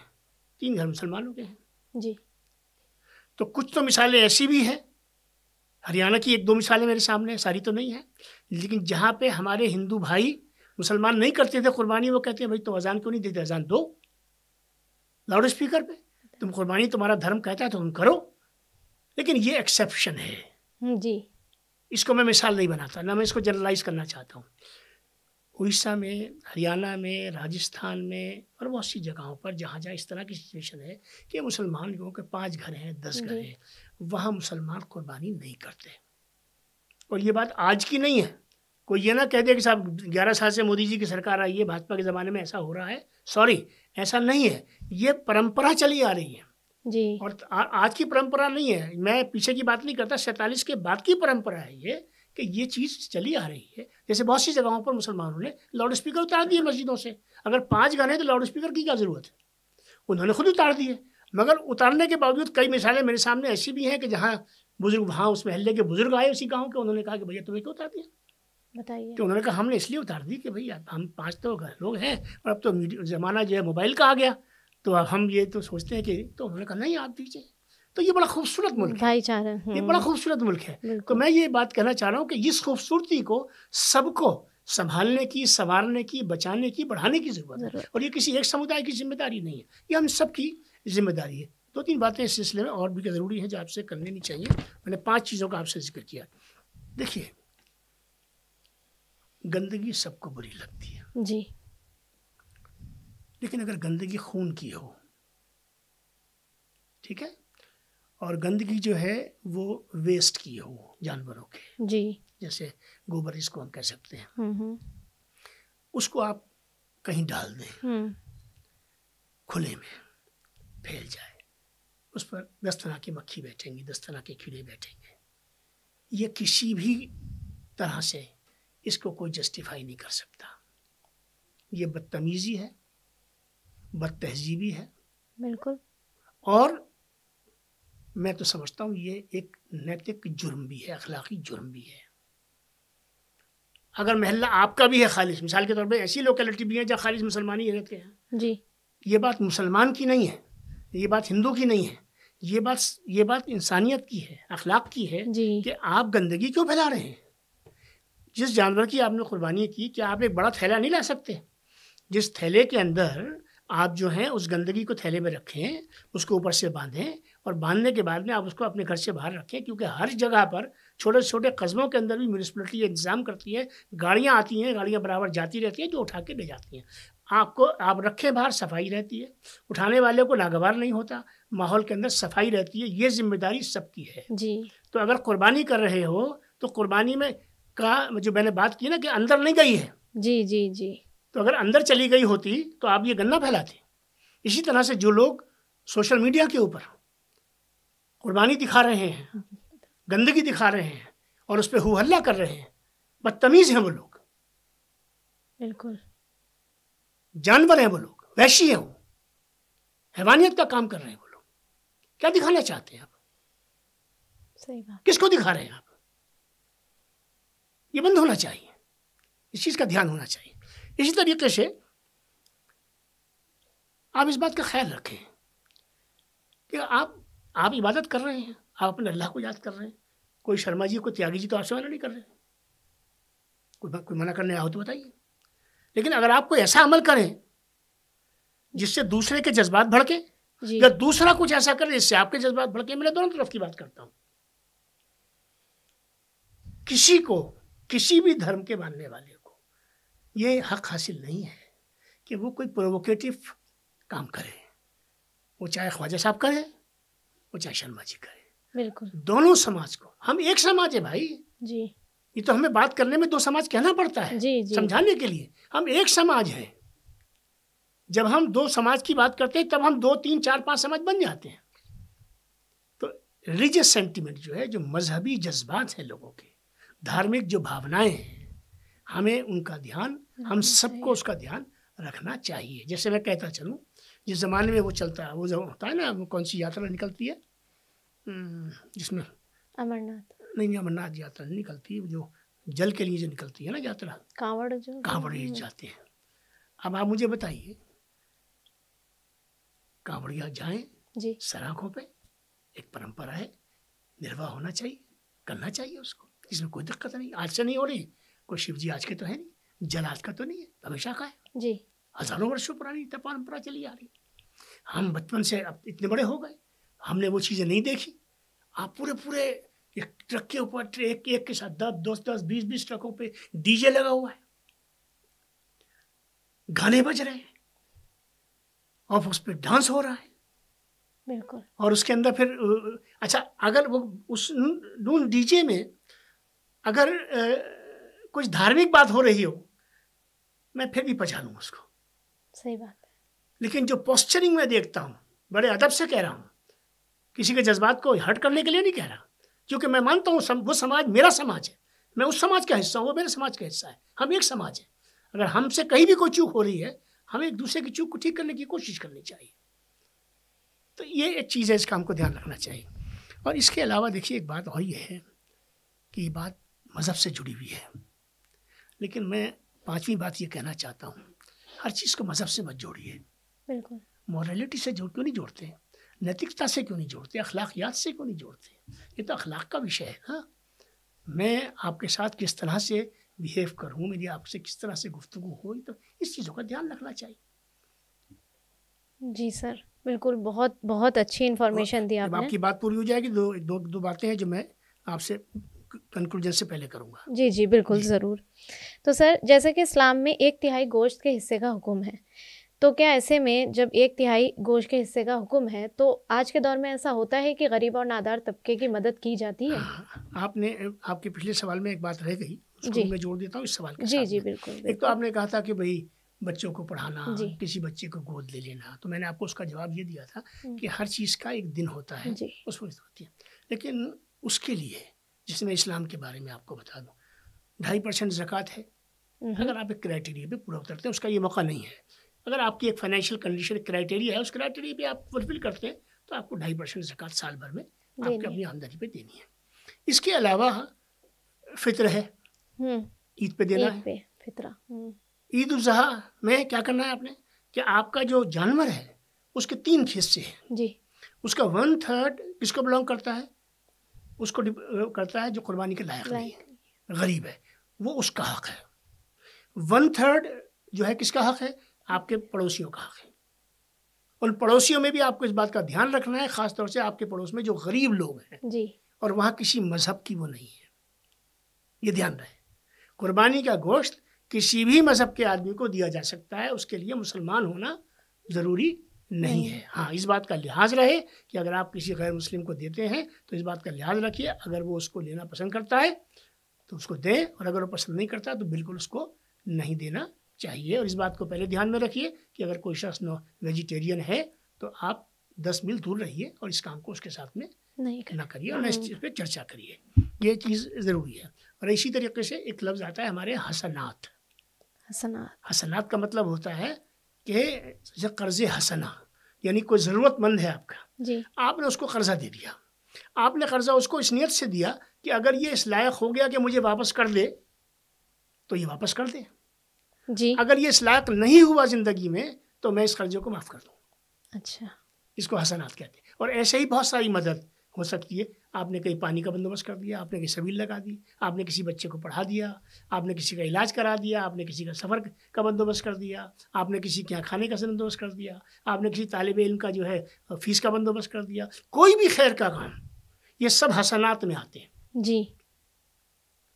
3 گھر مسلمانوں کے ہیں جی۔ تو کچھ تو مثالیں ایسی بھی ہیں، ہریانہ کی 1-2 مثالیں میرے سامنے، ساری تو نہیں ہیں، لیکن جہاں پہ ہمارے ہندو بھائی مسلمان نہیں کرتے تھے قربانی، وہ کہتے ہیں بھائی تم اذان کیوں نہیں دیتے، اذان دو لاؤڈ اسپیکر پہ، تم قربانی تمہارا دھرم کہتا ہے تو تم کرو۔ لیکن یہ ایکسیپشن ہے جی، اس کو میں مثال نہیں بناتا، نہ میں اس کو جنرلائز کرنا چاہتا ہوں۔ اڑیسہ میں، ہریانہ میں، راجستھان میں اور بہت سی جگہوں پر جہاں اس طرح کی سچویشن ہے کہ مسلمان لوگوں کے 5 گھر ہیں، 10 گھر ہیں، وہاں مسلمان قربانی نہیں کرتے۔ اور یہ بات آج کی نہیں ہے، کوئی یہ نہ کہہ دے کہ صاحب 11 سال سے مودی جی کی سرکار آئی ہے، بھاجپا کے زمانے میں ایسا ہو رہا ہے، سوری، ایسا نہیں ہے، یہ پرمپرا چلی آ رہی ہے جی، اور آج کی پرمپرا نہیں ہے، میں پیچھے کی بات نہیں کرتا، 47 کے بعد کی پرمپرا ہے یہ، کہ یہ چیز چلی آ رہی ہے۔ جیسے بہت سی جگہوں پر مسلمانوں نے لاؤڈ اسپیکر اتار دیے مسجدوں سے، اگر 5 گھر ہیں تو لاؤڈ اسپیکر کی کیا ضرورت ہے، انہوں نے خود اتار دیے۔ مگر اتارنے کے باوجود کئی مثالیں میرے سامنے ایسی بھی ہیں کہ جہاں بزرگ، وہاں اس محلے کے بزرگ آئے اسی گاؤں کے، انہوں نے کہا کہ بھیا تمہیں کیوں اتار دیا، بتائیے، کہ انہوں نے کہا ہم نے اس لیے اتار دی کہ بھئی ہم 5 تو لوگ ہیں، اور اب تو زمانہ جو ہے موبائل کا آ گیا، تو ہم یہ تو سوچتے ہیں کہ، تو انہوں نے کہا نہیں آپ دیجیے۔ تو یہ بڑا خوبصورت ملک ہے، بھائی چارہ، یہ بڑا خوبصورت ملک ہے۔ تو میں یہ بات کہنا چاہ رہا ہوں کہ اس خوبصورتی کو سب کو سنبھالنے کی، سنوارنے کی، بچانے کی، بڑھانے کی ضرورت ہے، اور یہ کسی ایک سمودائے کی ذمہ داری نہیں ہے، یہ ہم سب کی ذمہ داری ہے۔ 2-3 باتیں اس سلسلے میں اور بھی ضروری ہیں جو آپ سے کر لینی چاہیے، میں نے 5 چیزوں کا آپ سے ذکر کیا۔ دیکھیے، گندگی سب کو بری لگتی ہے جی، لیکن اگر گندگی خون کی ہو، ٹھیک ہے، اور گندگی جو ہے وہ ویسٹ کی ہو جانوروں کے، جی، جیسے گوبر اس کو ہم کہہ سکتے ہیں، اس کو آپ کہیں ڈال دیں، کھلے میں پھیل جائے، اس پر 10 طرح کی مکھی بیٹھیں گی، 10 طرح کے کیڑے بیٹھیں گے، یہ کسی بھی طرح سے اس کو کوئی جسٹیفائی نہیں کر سکتا، یہ بدتمیزی ہے، بد تہذیبی ہے، بالکل، اور میں تو سمجھتا ہوں یہ ایک نیتک جرم بھی ہے، اخلاقی جرم بھی ہے۔ اگر محلہ آپ کا بھی ہے خالص، مثال کے طور پہ ایسی لوکیلٹی بھی ہیں جہاں خالص مسلمان ہی رہتے ہیں، جی، یہ بات مسلمان کی نہیں ہے، یہ بات ہندو کی نہیں ہے، یہ بات انسانیت کی ہے، اخلاق کی ہے، جی، کہ آپ گندگی کیوں پھیلا رہے ہیں۔ جس جانور کی آپ نے قربانی کی، کیا آپ ایک بڑا تھیلا نہیں لا سکتے؟ جس تھیلے کے اندر آپ جو ہیں اس گندگی کو تھیلے میں رکھیں، اس کو اوپر سے باندھیں، اور باندھنے کے بعد میں آپ اس کو اپنے گھر سے باہر رکھیں، کیونکہ ہر جگہ پر چھوٹے چھوٹے قصبوں کے اندر بھی میونسپلٹی یہ انتظام کرتی ہے، گاڑیاں آتی ہیں، گاڑیاں برابر جاتی رہتی ہیں جو اٹھا کے لے جاتی ہیں، آپ رکھیں باہر، صفائی رہتی ہے، اٹھانے والے کو ناگوار نہیں ہوتا، ماحول کے اندر صفائی رہتی ہے، یہ ذمہ داری سب کی ہے۔ جی، تو اگر قربانی کر رہے ہو تو قربانی میں کا جو میں نے بات کی نا کہ اندر نہیں گئی ہے، جی، جی، جی، تو اگر اندر چلی گئی ہوتی تو آپ یہ گندہ پھیلاتے۔ اسی طرح سے جو لوگ سوشل میڈیا کے اوپر قربانی دکھا رہے ہیں، گندگی دکھا رہے ہیں، اور اس پہ ہو ہلہ کر رہے ہیں، بدتمیز ہیں وہ لوگ، بالکل، جانور ہیں وہ لوگ، وحشی ہیں وہ، حیوانیت کا کام کر رہے ہیں وہ لوگ، کیا دکھانا چاہتے ہیں آپ؟ صحیح بات، کس کو دکھا رہے ہیں آپ؟ یہ بند ہونا چاہیے، اس چیز کا دھیان ہونا چاہیے۔ اسی طریقے سے آپ اس بات کا خیال رکھیں کہ آپ عبادت کر رہے ہیں، آپ اپنے اللہ کو یاد کر رہے ہیں، کوئی شرما جی کوئی تیاگی جی تو آپ سے منع نہیں کر رہے، کوئی منع کرنے آؤ تو بتائیے، لیکن اگر آپ کوئی ایسا عمل کریں جس سے دوسرے کے جذبات بھڑکے، جی، یا دوسرا کچھ ایسا کرے جس سے آپ کے جذبات بھڑکے، میں دونوں طرف کی بات کرتا ہوں، کسی کو، کسی بھی دھرم کے ماننے والے کو یہ حق حاصل نہیں ہے کہ وہ کوئی پرووکیٹو کام کرے، وہ چاہے خواجہ صاحب کرے، وہ چاہے شرما جی کرے، بالکل دونوں سماج کو، ہم ایک سماج ہے بھائی، جی یہ تو ہمیں بات کرنے میں دو سماج کہنا پڑتا ہے جی جی سمجھانے کے لیے، ہم ایک سماج ہیں۔ جب ہم دو سماج کی بات کرتے ہیں تب ہم 2 3 4 5 سماج بن جاتے ہیں۔ تو ریلیجس سینٹیمنٹ جو ہے، جو مذہبی جذبات ہیں لوگوں کے، دھارمک جو بھاونائیں ہیں، ہمیں ان کا دھیان، ہم سب کو اس کا دھیان رکھنا چاہیے۔ جیسے میں کہتا چلوں، جس زمانے میں وہ چلتا ہے، وہ جو ہوتا ہے نا، وہ کون سی یاترا نکلتی ہے جس میں امرناتھ، نہیں امرناتھ یاترا نہیں نکلتی، جو جل کے لیے جو نکلتی ہے نا یاترا، کانوڑ جاتے ہیں۔ اب آپ مجھے بتائیے، کانوڑیا جائیں جی سراخوں پہ، ایک پرمپرا ہے، نرواہ ہونا چاہیے، کرنا چاہیے اس کو، اس میں کوئی دقت نہیں، آج سے نہیں ہو رہی، کوئی شیو جی آج کے تو ہے نہیں، جل آج کا تو نہیں ہے، ہمیشہ کا ہے، جی ہزاروں برسوں پرانی پرمپرا چلی آ رہی۔ ہم بچپن سے اب اتنے بڑے ہو گئے، ہم نے وہ چیزیں نہیں دیکھی۔ آپ پورے ایک ٹرک کے اوپر ایک کے ساتھ 10 20 ٹرکوں پہ ڈی جے لگا ہوا ہے، گانے بج رہے ہیں اور اس پہ ڈانس ہو رہا ہے، بالکل، اور اس کے اندر پھر اچھا، اگر وہ اس ڈی جے میں اگر کچھ دھارمک بات ہو رہی ہو، میں پھر بھی پہچانوں لوں اس کو، صحیح بات ہے، لیکن جو پوسچرنگ میں دیکھتا ہوں، بڑے ادب سے کہہ رہا ہوں، کسی کے جذبات کو ہرٹ کرنے کے لیے نہیں کہہ رہا، کیونکہ میں مانتا ہوں وہ سماج میرا سماج ہے، میں اس سماج کا حصہ ہوں، وہ میرے سماج کا حصہ ہے، ہم ایک سماج ہیں۔ اگر ہم سے کہیں بھی کوئی چوک ہو رہی ہے، ہمیں ایک دوسرے کی چوک کو ٹھیک کرنے کی کوشش کرنی چاہیے۔ تو یہ ایک چیز ہے، اس کام کو دھیان رکھنا چاہیے۔ اور اس کے علاوہ دیکھیے، ایک بات اور یہ ہے کہ یہ بات مذہب سے جڑی ہوئی ہے، لیکن میں 5ویں بات یہ کہنا چاہتا ہوں، ہر چیز کو مذہب سے مت جوڑیے۔ بالکل، مورالٹی سے کیوں نہیں جوڑتے، نیتکتا سے کیوں نہیں جوڑتے، اخلاقیات سے کیوں نہیں جوڑتے؟ یہ تو اخلاق کا وشے ہے نا۔ میں آپ کے ساتھ کس طرح سے بیہیو کروں، میری آپ سے کس طرح سے گفتگو ہو، تو اس چیزوں کا دھیان رکھنا چاہیے۔ جی سر، بالکل، بہت بہت اچھی انفارمیشن دی آپ جب نے۔ آپ کی بات پوری ہو جائے گی، دو باتیں ہیں جو میں آپ سے کنکلوژن سے پہلے کروں گا۔ جی جی بالکل، ضرور۔ تو سر، جیسے کہ اسلام میں 1/3 گوشت کے حصے کا حکم ہے، تو کیا ایسے میں جب 1/3 گوشت کے حصے کا حکم ہے، تو آج کے دور میں ایسا ہوتا ہے کہ غریب اور نادار طبقے کی مدد کی جاتی ہے؟ آپ کے پچھلے سوال میں ایک بات رہ گئی، اس کو جی میں جوڑ دیتا ہوں اس سوال کے جی ساتھ جی میں۔ بالکل ایک تو بالکل، آپ نے کہا تھا کہ بھئی بچوں کو پڑھانا، جی کسی بچے کو گود لے لینا، تو میں نے آپ کو اس کا جواب یہ دیا تھا کہ ہر چیز کا ایک دن ہوتا ہے، جی اس وقت ہوتی ہے، لیکن اس کے لیے جس میں اسلام کے بارے میں آپ کو بتا دوں، 2.5% زکوٰۃ ہے۔ اگر آپ ایک کرائٹیریا پہ پورا اترتے ہیں، اس کا یہ موقع نہیں ہے، اگر آپ کی ایک فائنینشیل کنڈیشن ایک کرائٹیریا ہے، اس کرائٹیریا پہ آپ فلفل کرتے ہیں، تو آپ کو 2.5% زکوٰۃ سال بھر میں آپ کو اپنی آمدنی پہ دینی ہے۔ اس کے علاوہ فطر ہے، عید پہ دینا ہے، فطرہ، عید الاضحیٰ میں کیا کرنا ہے آپ نے، کہ آپ کا جو جانور ہے اس کے 3 حصے ہیں، جی اس کا 1/3 کس کو بلانگ کرتا ہے، اس کو کرتا ہے جو قربانی کے لائق نہیں ہے، غریب ہے، وہ اس کا حق ہے۔ 1/3 جو ہے کس کا حق ہے، آپ کے پڑوسیوں کا حق ہے۔ ان پڑوسیوں میں بھی آپ کو اس بات کا دھیان رکھنا ہے، خاص طور سے آپ کے پڑوس میں جو غریب لوگ ہیں جی، اور وہاں کسی مذہب کی وہ نہیں ہے، یہ دھیان رہے۔ قربانی کا گوشت کسی بھی مذہب کے آدمی کو دیا جا سکتا ہے، اس کے لیے مسلمان ہونا ضروری نہیں ہے۔ ہاں، اس بات کا لحاظ رہے کہ اگر آپ کسی غیر مسلم کو دیتے ہیں تو اس بات کا لحاظ رکھیے، اگر وہ اس کو لینا پسند کرتا ہے تو اس کو دیں، اور اگر وہ پسند نہیں کرتا تو بالکل اس کو نہیں دینا چاہیے۔ اور اس بات کو پہلے دھیان میں رکھیے کہ اگر کوئی شخص ویجیٹیرین ہے تو آپ 10 میل دور رہیے اور اس کام کو اس کے ساتھ میں نہ کریے اور نہ اس چیز پہ چرچا کریے، یہ چیز ضروری ہے۔ اور اسی طریقے سے ایک لفظ آتا ہے ہمارے حسنات۔ حسنات کا مطلب ہوتا ہے کہ قرض حسنہ، یعنی کوئی ضرورت مند ہے آپ کا، جی، آپ نے اس کو قرضہ دے دیا، آپ نے قرضہ اس کو اس نیت سے دیا کہ اگر یہ اس لائق ہو گیا کہ مجھے واپس کر دے تو یہ واپس کر دے، جی، اگر یہ اس لائق نہیں ہوا زندگی میں تو میں اس قرضے کو معاف کر دوں۔ اچھا، اس کو حسنات کہتے ہیں۔ اور ایسے ہی بہت ساری مدد ہو سکتی ہے، آپ نے کہیں پانی کا بندوبست کر دیا، آپ نے کہیں سبیل لگا دی، آپ نے کسی بچے کو پڑھا دیا، آپ نے کسی کا علاج کرا دیا، آپ نے کسی کا سفر کا بندوبست کر دیا، آپ نے کسی کے یہاں کھانے کا بندوبست کر دیا، آپ نے کسی طالب علم کا جو ہے فیس کا بندوبست کر دیا، کوئی بھی خیر کا کام، یہ سب حسنات میں آتے ہیں۔ جی،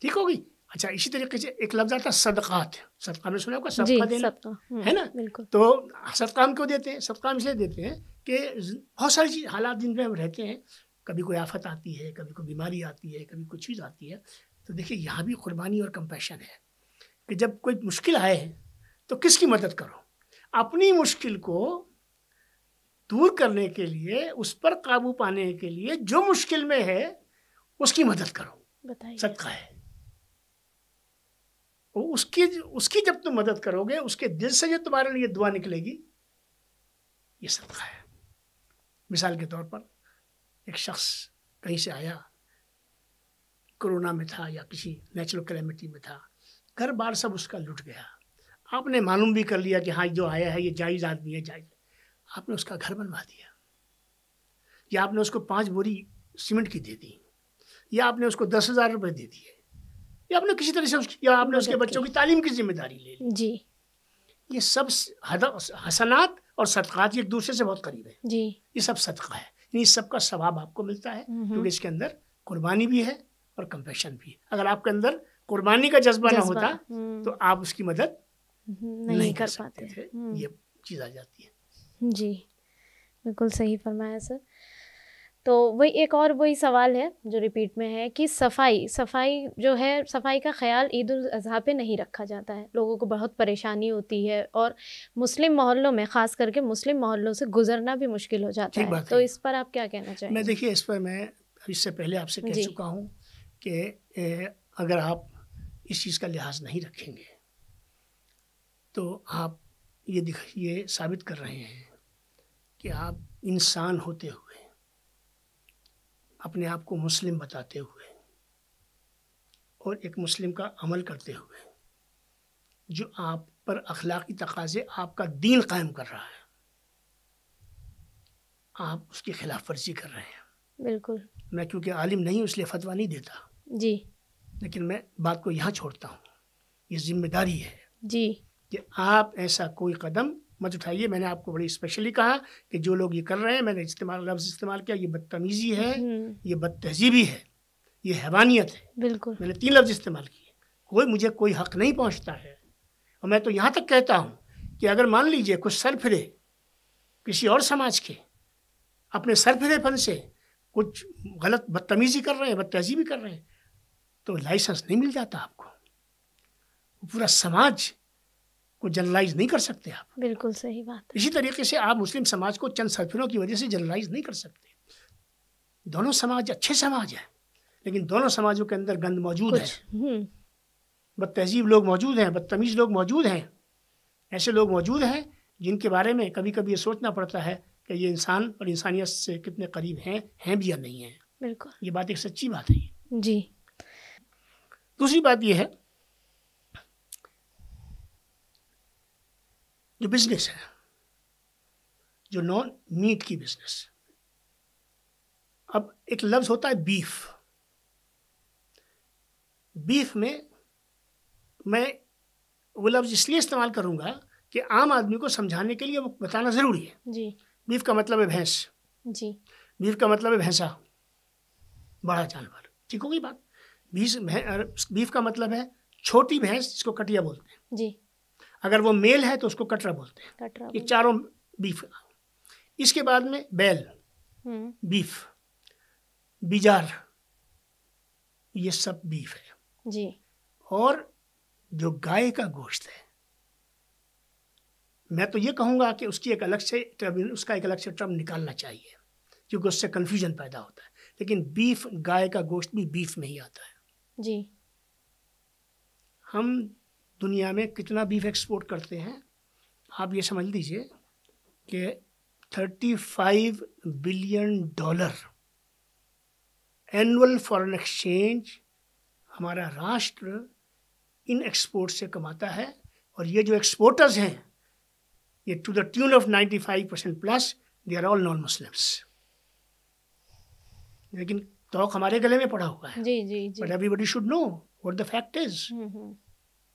ٹھیک ہوگی؟ اچھا اسی طریقے سے ایک لفظ آتا ہے صدقات. صدقہ میں سنا ہوگا، جی صدقہ دینا صدقہ، ہے نا. بالکل. تو صدقہ ہم کیوں دیتے ہیں؟ صدقہ ہم اس لیے دیتے ہیں کہ بہت ساری حالات جن میں ہم رہتے ہیں، کبھی کوئی آفت آتی ہے، کبھی کوئی بیماری آتی ہے، کبھی کوئی چیز آتی ہے. تو دیکھیے یہاں بھی قربانی اور کمپیشن ہے کہ جب کوئی مشکل آئے تو کس کی مدد کرو؟ اپنی مشکل کو دور کرنے کے لیے، اس پر قابو پانے کے لیے جو مشکل میں ہے اس کی مدد کرو. بتائیے. صدقہ ہے. اس کی جب تم مدد کرو گے، اس کے دل سے جو تمہارے لیے دعا نکلے گی، یہ صدقہ ہے. مثال کے طور پر ایک شخص کہیں سے آیا، کرونا میں تھا یا کسی نیچرل کلیمٹی میں تھا، گھر بار سب اس کا لٹ گیا. آپ نے معلوم بھی کر لیا کہ ہاں جو آیا ہے یہ جائز آدمی ہے، جائز. آپ نے اس کا گھر بنوا دیا، یا آپ نے اس کو 5 بوری سیمنٹ کی دے دی، یا آپ نے اس کو 10,000 روپے دے دیے، یا آپ نے کسی طرح سے یا آپ نے اس کے بچوں کی تعلیم کی ذمہ داری لے لی. جی. یہ سب حسنات اور صدقات ایک دوسرے سے بہت قریب ہیں. جی. یہ سب صدقہ ہے، یعنی اس سب کا ثواب آپ کو ملتا ہے، کیونکہ اس کے اندر قربانی بھی ہے اور کمپیشن بھی ہے. اگر آپ کے اندر قربانی کا جذبہ نہ ہوتا تو آپ اس کی مدد نہیں کر سکتے تھے. یہ چیز آ جاتی ہے. جی بالکل صحیح فرمایا سر. تو وہی ایک اور وہی سوال ہے جو ریپیٹ میں ہے کہ صفائی جو ہے، صفائی کا خیال عید الاضحیٰ پہ نہیں رکھا جاتا ہے. لوگوں کو بہت پریشانی ہوتی ہے، اور مسلم محلوں میں، خاص کر کے مسلم محلوں سے گزرنا بھی مشکل ہو جاتا ہے. تو اس پر آپ کیا کہنا چاہیں گے؟ میں دیکھیے اس پر میں اس سے پہلے آپ سے کہہ چکا ہوں کہ اگر آپ اس چیز کا لحاظ نہیں رکھیں گے تو آپ یہ ثابت کر رہے ہیں کہ آپ انسان ہوتے ہوئے، اپنے آپ کو مسلم بتاتے ہوئے، اور ایک مسلم کا عمل کرتے ہوئے جو آپ پر اخلاقی تقاضے آپ کا دین قائم کر رہا ہے، آپ اس کی خلاف ورزی کر رہے ہیں. بالکل. میں کیونکہ عالم نہیں ہوں اس لیے فتویٰ نہیں دیتا. جی. لیکن میں بات کو یہاں چھوڑتا ہوں. یہ ذمہ داری ہے جی کہ آپ ایسا کوئی قدم مت اٹھائیے. میں نے آپ کو بڑی اسپیشلی کہا کہ جو لوگ یہ کر رہے ہیں، میں نے لفظ استعمال کیا، یہ بدتمیزی ہے، یہ بد تہذیبی ہے، یہ حیوانیت ہے. بالکل. میں نے 3 لفظ استعمال کیے. مجھے کوئی حق نہیں پہنچتا ہے. اور میں تو یہاں تک کہتا ہوں کہ اگر مان لیجئے کچھ سر پھرے کسی اور سماج کے، اپنے سر پھرے پن سے کچھ غلط بدتمیزی کر رہے ہیں، بد تہذیبی کر رہے ہیں، تو لائسنس نہیں مل جاتا آپ کو. پورا سماج کو جنرلائز نہیں کر سکتے آپ. بالکل صحیح بات. اسی طریقے سے آپ مسلم سماج کو چند سرفروں کی وجہ سے جنرلائز نہیں کر سکتے. دونوں سماج اچھے سماج ہیں، لیکن دونوں سماجوں کے اندر گند موجود ہے، بد تہذیب لوگ موجود ہیں، بدتمیز لوگ موجود ہیں. ایسے لوگ موجود ہیں جن کے بارے میں کبھی کبھی یہ سوچنا پڑتا ہے کہ یہ انسان اور انسانیت سے کتنے قریب ہیں بھی یا نہیں ہیں. بالکل. یہ بات ایک سچی بات ہے. جی. دوسری بات یہ ہے، جو بزنس ہے، جو نان میٹ کی بزنس. اب ایک لفظ ہوتا ہے بیف. بیف میں وہ لفظ اس لیے استعمال کروں گا کہ عام آدمی کو سمجھانے کے لیے وہ بتانا ضروری ہے. جی. بیف کا مطلب ہے بھینس. جی. بیف کا مطلب ہے بھینسا، بڑا جانور. ٹھیک ہوگی بات. بیف کا مطلب ہے چھوٹی بھینس جس کو کٹیا بولتے ہیں. جی. اگر وہ میل ہے تو اس کو کٹرا بولتے ہیں. یہ چاروں بیف. اس کے بعد میں بیل، بیف، بیجار، یہ سب بیف ہے. جی. اور جو گائے کا گوشت ہے، میں تو یہ کہوں گا کہ اس کی ایک الگ سے ٹرم نکالنا چاہیے، کیونکہ اس سے کنفیوژن پیدا ہوتا ہے. لیکن بیف، گائے کا گوشت بھی بیف میں ہی آتا ہے. جی. ہم دنیا میں کتنا بیف ایکسپورٹ کرتے ہیں آپ یہ سمجھ لیجئے کہ $35 بلین اینول فارن ایکسچینج ہمارا راشٹر ان ایکسپورٹ سے کماتا ہے. اور یہ جو ایکسپورٹرز ہیں، یہ to the tune of 95% plus they are all non Muslims. لیکن توق ہمارے گلے میں پڑا ہوا ہے. جی جی جی. But everybody should know what the fact is.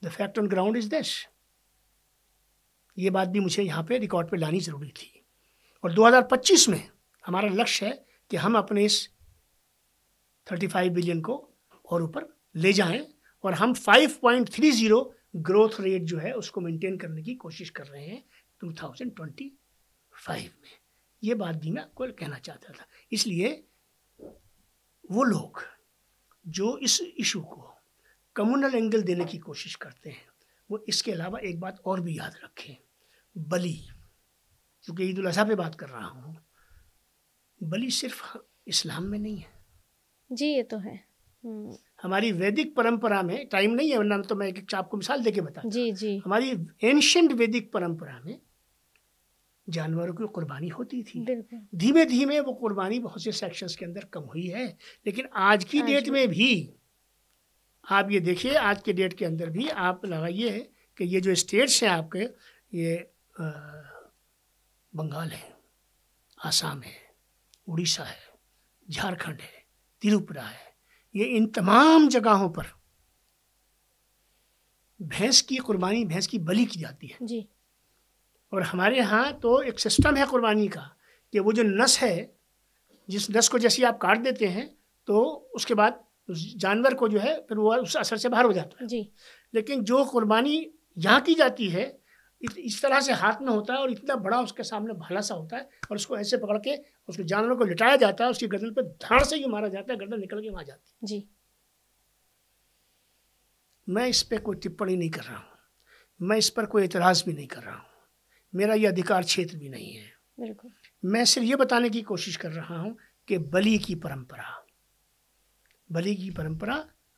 The fact on ground is this. یہ بات بھی مجھے یہاں پہ ریکارڈ پہ لانی ضروری تھی. اور 2025 میں ہمارا لکش ہے کہ ہم اپنے اس 35 بلین کو اور اوپر لے جائیں اور ہم 5.30 گروتھ ریٹ جو ہے اس کو مینٹین کرنے کی کوشش کر رہے ہیں 2025 میں. یہ بات بھی میں آپ کو کہنا چاہتا تھا. اس لیے وہ لوگ جو اس ایشو کو کمیونل اینگل دینے کی کوشش کرتے ہیں وہ اس کے علاوہ ایک بات اور بھی یاد رکھیں. بلی، کیونکہ عید الاضحیٰ پہ بات کر رہا ہوں، بلی صرف اسلام میں نہیں ہے. جی یہ تو ہے. ہماری ویدک پرمپرا میں، ٹائم نہیں ہے ورنہ تو میں ایک آپ کو مثال دے کے بتاتا. جی جی. ہماری اینشنٹ ویدک پرمپرا میں جانوروں کی قربانی ہوتی تھی. دھیمے دھیمے وہ قربانی بہت سے سیکشنز کے اندر کم ہوئی ہے، لیکن آج کی ڈیٹ میں بھی آپ یہ دیکھیے، آج کے ڈیٹ کے اندر بھی آپ لگائیے کہ یہ جو اسٹیٹس ہیں آپ کے، یہ بنگال ہے، آسام ہے، اڑیسہ ہے، جھارکھنڈ ہے، تریپورہ ہے، یہ ان تمام جگہوں پر بھینس کی قربانی، بھینس کی بلی کی جاتی ہے. جی. اور ہمارے ہاں تو ایک سسٹم ہے قربانی کا کہ وہ جو نس ہے، جس نس کو جیسے آپ کاٹ دیتے ہیں تو اس کے بعد جانور کو جو ہے پھر وہ اس اثر سے باہر ہو جاتا ہے. جی. لیکن جو قربانی یہاں کی جاتی ہے اس طرح سے ہاتھ میں ہوتا ہے اور اتنا بڑا اس کے سامنے بھالا سا ہوتا ہے اور اس کو ایسے پکڑ کے اس کو جانور کو لٹایا جاتا ہے، اس کی گردن پہ دھاڑ سے ہی مارا جاتا ہے، گردن نکل کے وہاں جاتی ہے. جی. میں اس پہ کوئی ٹپڑی نہیں کر رہا ہوں، میں اس پر کوئی اعتراض بھی نہیں کر رہا ہوں، میرا یہ ادھیکار چھیتر بھی نہیں ہے. بالکل. میں صرف یہ بتانے کی کوشش کر رہا ہوں کہ بلی کی پرمپرا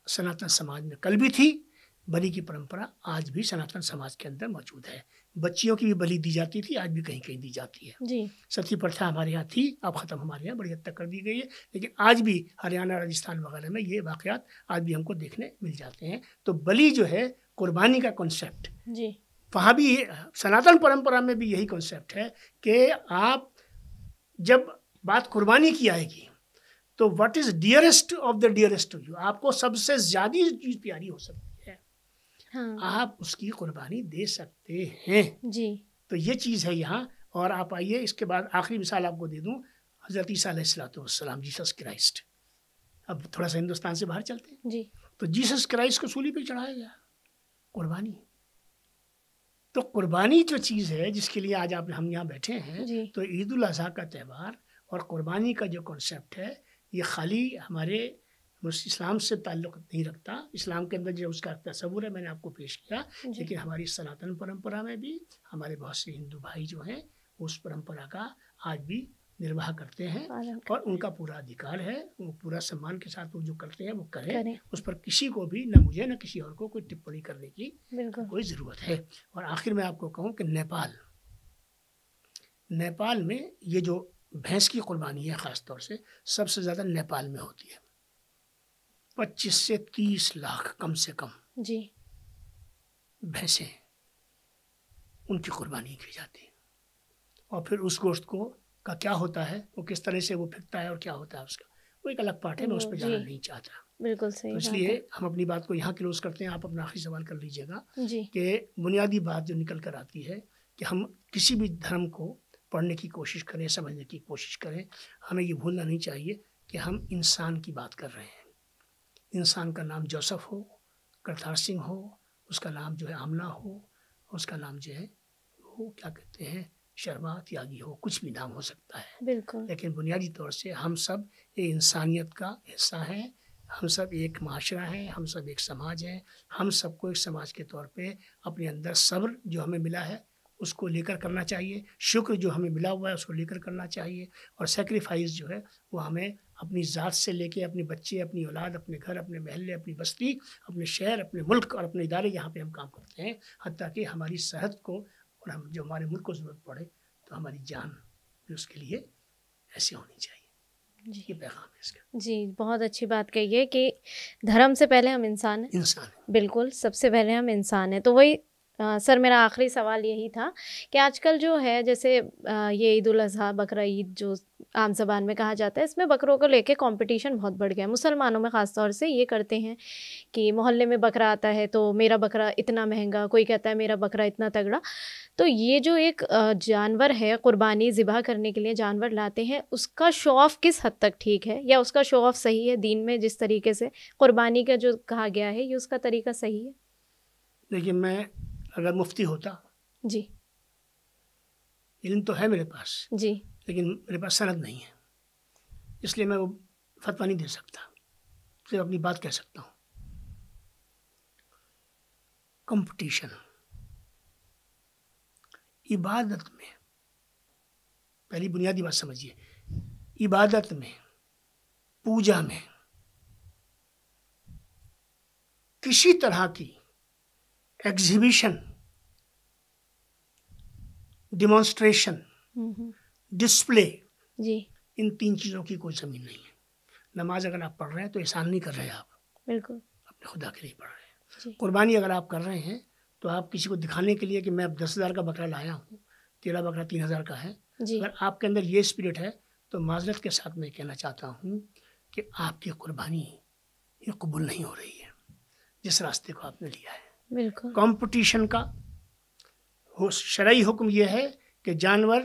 سناتن سماج میں کل بھی تھی، بلی کی پرمپرا آج بھی سناتن سماج کے اندر موجود ہے. بچیوں کی بھی بلی دی جاتی تھی، آج بھی کہیں کہیں دی جاتی ہے. جی. ستی پرتھا ہمارے یہاں تھی، اب ختم ہمارے یہاں بڑی حد تک کر دی گئی ہے، لیکن آج بھی ہریانہ، راجستھان وغیرہ میں یہ واقعات آج بھی ہم کو دیکھنے مل جاتے ہیں. تو بلی جو ہے قربانی کا کنسیپٹ، جی، وہاں بھی سناتن پرمپرا میں بھی یہی کنسیپٹ ہے کہ آپ جب بات قربانی کی آئے گی تو what is dearest of the dearest to you, آپ کو سب سے زیادہ چیز پیاری ہو سکتی ہے، آپ اس کی قربانی دے سکتے ہیں. جی. تو یہ چیز ہے یہاں. اور آپ آئیے اس کے بعد آخری مثال آپ کو دے دوں، حضرت عیسیٰ علیہ الصلوۃ والسلام، جیسس کرائسٹ. اب تھوڑا سا ہندوستان سے باہر چلتے ہیں. جی. تو جیسس کرائسٹ کو صلیب پہ چڑھایا گیا، قربانی. تو قربانی جو چیز ہے جس کے لیے آج ہم یہاں بیٹھے ہیں، جی. تو عید الاضحیٰ کا تہوار اور قربانی کا جو کنسیپٹ ہے یہ خالی ہمارے اسلام سے تعلق نہیں رکھتا. اسلام کے اندر جو اس کا تصور ہے میں نے آپ کو پیش کیا، لیکن ہماری سناتن پرمپرا میں بھی ہمارے بہت سے ہندو بھائی جو ہیں اس پرمپرا کا آج بھی نرواہ کرتے ہیں، اور ان کا پورا ادھیکار ہے، وہ پورا سمان کے ساتھ وہ جو کرتے ہیں وہ کریں. اس پر کسی کو بھی، نہ مجھے نہ کسی اور کو، کوئی ٹپڑی کرنے کی کوئی ضرورت ہے. اور آخر میں آپ کو کہوں کہ نیپال میں یہ جو بھینس کی قربانی ہے خاص طور سے سب سے زیادہ نیپال میں ہوتی ہے. 25 سے 30 لاکھ کم سے کم جی بھینسیں ان کی قربانی کی جاتی ہے. اور پھر اس گوشت کو کا کیا ہوتا ہے، وہ کس طرح سے وہ پھکتا ہے اور کیا ہوتا ہے اس کا، وہ ایک الگ پارٹ ہے، میں اس پہ جانا نہیں چاہتا. بالکل صحیح. تو اس لیے ہم اپنی بات کو یہاں کلوز کرتے ہیں. آپ اپنا آخری سوال کر لیجئے گا. جی. کہ بنیادی بات جو نکل کر آتی ہے کہ ہم کسی بھی دھرم کو پڑھنے کی کوشش کریں، سمجھنے کی کوشش کریں، ہمیں یہ بھولنا نہیں چاہیے کہ ہم انسان کی بات کر رہے ہیں. انسان کا نام جوسف ہو، کرتار سنگھ ہو، اس کا نام جو ہے آمنہ ہو، اس کا نام جو ہے وہ کیا کہتے ہیں شرما تیاگی ہو، کچھ بھی نام ہو سکتا ہے. بالکل. لیکن بنیادی طور سے ہم سب یہ انسانیت کا حصہ ہیں، ہم سب ایک معاشرہ ہیں، ہم سب ایک سماج ہیں. ہم سب کو ایک سماج کے طور پہ اپنے اندر صبر جو ہمیں ملا ہے اس کو لے کر کرنا چاہیے، شکر جو ہمیں ملا ہوا ہے اس کو لے کر کرنا چاہیے، اور سیکریفائز جو ہے وہ ہمیں اپنی ذات سے لے کے اپنے بچے، اپنی اولاد، اپنے گھر، اپنے محلے، اپنی بستی، اپنے شہر، اپنے ملک اور اپنے ادارے جہاں پہ ہم کام کرتے ہیں، حتیٰ کہ ہماری صحت کو اور ہم جو ہمارے ملک کو ضرورت پڑے تو ہماری جان بھی اس کے لیے ایسے ہونی چاہیے. جی. یہ پیغام ہے اس کا. جی بہت اچھی بات کہی ہے کہ دھرم سے پہلے ہم انسان ہیں. انسان بالکل، سب سے پہلے ہم انسان ہیں. تو وہی سر میرا آخری سوال یہی تھا کہ آج کل جو ہے جیسے یہ عید الاضحیٰ بقرہ عید جو عام زبان میں کہا جاتا ہے، اس میں بکروں کو لے کے کمپٹیشن بہت بڑھ گیا ہے، مسلمانوں میں خاص طور سے یہ کرتے ہیں کہ محلے میں بکرا آتا ہے تو میرا بکرا اتنا مہنگا، کوئی کہتا ہے میرا بکرا اتنا تگڑا. تو یہ جو ایک جانور ہے قربانی ذبح کرنے کے لیے جانور لاتے ہیں، اس کا شو آف کس حد تک ٹھیک ہے یا اس کا شو آف صحیح ہے؟ دین میں جس طریقے سے قربانی کا جو کہا گیا ہے یہ اس کا طریقہ صحیح ہے؟ دیکھیے، میں اگر مفتی ہوتا، جی علم تو ہے میرے پاس، جی لیکن میرے پاس سند نہیں ہے، اس لیے میں وہ فتویٰ نہیں دے سکتا، صرف اپنی بات کہہ سکتا ہوں. کمپٹیشن عبادت میں، پہلی بنیادی بات سمجھیے، عبادت میں، پوجا میں کسی طرح کی ایگزیبیشن، ڈیمانسٹریشن، ڈسپلے، جی ان 3 چیزوں کی کوئی زمین نہیں ہے. نماز اگر آپ پڑھ رہے ہیں تو احسان نہیں کر رہے، آپ بالکل اپنے خدا کے لیے پڑھ رہے ہیں. جی قربانی اگر آپ کر رہے ہیں تو آپ کسی کو دکھانے کے لیے کہ میں اب 10,000 کا بکرا لایا ہوں، تیرا بکرا 3,000 کا ہے. جی اگر آپ کے اندر یہ اسپرٹ ہے تو معذرت کے ساتھ میں کہنا چاہتا ہوں کہ آپ کی قربانی یہ قبول نہیں ہو رہی ہے جس راستے کو آپ نے لیا ہے. بالکل کمپٹیشن کا شرعی حکم یہ ہے کہ جانور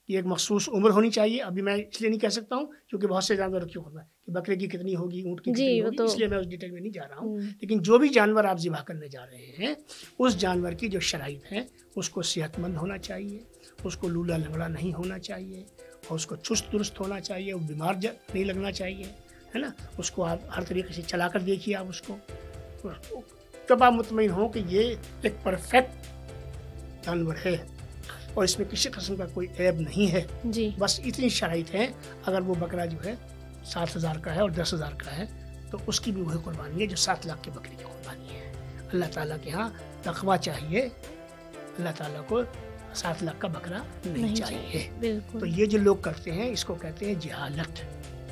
کی ایک مخصوص عمر ہونی چاہیے. ابھی میں اس لیے نہیں کہہ سکتا ہوں کیونکہ بہت سے جانور کیوں ہوتا ہے کہ بکرے کی کتنی ہوگی، اونٹ کی کتنی ہوگی، اس لیے میں اس ڈیٹیل میں نہیں جا رہا ہوں. لیکن جو بھی جانور آپ ذبح کرنے جا رہے ہیں اس جانور کی جو شرائط ہیں، اس کو صحت مند ہونا چاہیے، اس کو لولا لنگڑا نہیں ہونا چاہیے، اور اس کو چست درست ہونا چاہیے، وہ بیمار نہیں لگنا چاہیے، ہے نا. اس کو آپ ہر طریقے سے چلا کر دیکھیے، آپ اس کو تب آپ مطمئن ہوں کہ یہ ایک پرفیکٹ جانور ہے اور اس میں کسی قسم کا کوئی عیب نہیں ہے. جی بس اتنی شرائط ہیں. اگر وہ بکرا جو ہے 7,000 کا ہے اور 10,000 کا ہے تو اس کی بھی وہی قربانی ہے جو 7 لاکھ کی بکری کی قربانی ہے. اللہ تعالیٰ کے ہاں تقویٰ چاہیے، اللہ تعالیٰ کو 7 لاکھ کا بکرا نہیں چاہیے. بالکل. تو یہ جو لوگ کرتے ہیں اس کو کہتے ہیں جہالت.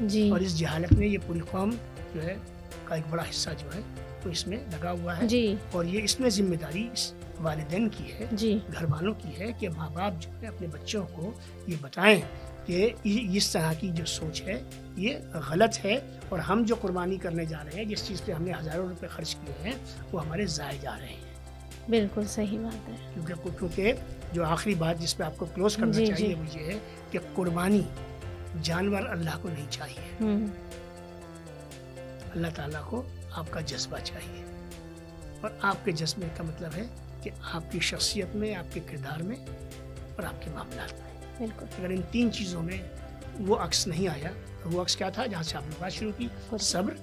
جی اور اس جہالت میں یہ پوری قوم جو ہے کا ایک بڑا حصہ جو ہے تو اس میں لگا ہوا ہے. جی اور یہ اس میں ذمہ داری اس والدین کی ہے، جی گھر والوں کی ہے کہ ماں باپ جو ہے اپنے بچوں کو یہ بتائیں کہ اس طرح کی جو سوچ ہے یہ غلط ہے، اور ہم جو قربانی کرنے جا رہے ہیں، جس چیز پہ ہم نے ہزاروں روپے خرچ کیے ہیں، وہ ہمارے ضائع جا رہے ہیں. بالکل صحیح بات ہے. کیونکہ جو آخری بات جس پہ آپ کو کلوز کرنا چاہیے وہ یہ ہے کہ قربانی جانور اللہ کو نہیں چاہیے، اللہ تعالیٰ کو آپ کا جذبہ چاہیے. اور آپ کے جذبے کا مطلب ہے کہ آپ کی شخصیت میں، آپ کے کردار میں اور آپ کے معاملات میں. بالکل. اگر ان 3 چیزوں میں وہ عکس نہیں آیا تو وہ عکس کیا تھا جہاں سے آپ نے بات شروع کی؟ صبر،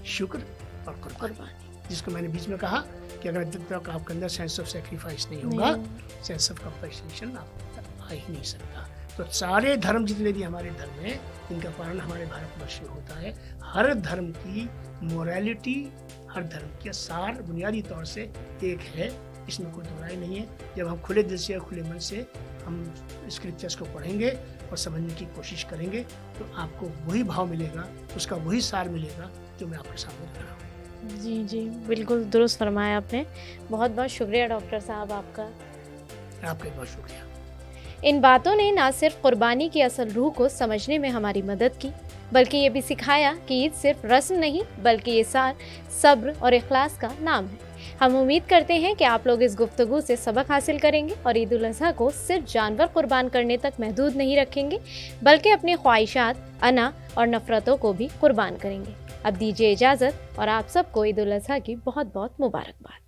شکر اور قربانی. جس کو میں نے بیچ میں کہا کہ اگر جب تک آپ کے اندر سینس آف سیکریفائس نہیں ہوگا، سینس آف کمپنسیشن آپ تک آ ہی نہیں سکتا. تو سارے دھرم جتنے بھی ہمارے دھرم ہیں، ان کا پالن ہمارے بھارت ورش میں ہوتا ہے. ہر دھرم کی موریلٹی، ہر دھرم کے سار بنیادی طور سے ایک ہے، اس میں کوئی دو رائے نہیں ہے. جب ہم کھلے دل سے اور کھلے من سے ہم اسکرپچرس کو پڑھیں گے اور سمجھنے کی کوشش کریں گے تو آپ کو وہی بھاؤ ملے گا، اس کا وہی سار ملے گا جو میں آپ کے سامنے کر رہا ہوں. جی جی بالکل درست فرمایا آپ نے. بہت بہت شکریہ ڈاکٹر صاحب آپ کا. آپ کا بہت شکریہ. ان باتوں نے نہ صرف قربانی کی اصل روح کو سمجھنے میں ہماری مدد کی، بلکہ یہ بھی سکھایا کہ عید صرف رسم نہیں بلکہ یہ سار صبر اور اخلاص کا نام ہے. ہم امید کرتے ہیں کہ آپ لوگ اس گفتگو سے سبق حاصل کریں گے اور عید الاضحیٰ کو صرف جانور قربان کرنے تک محدود نہیں رکھیں گے، بلکہ اپنی خواہشات، انا اور نفرتوں کو بھی قربان کریں گے. اب دیجیے اجازت اور آپ سب کو عید الاضحیٰ کی بہت بہت مبارکباد.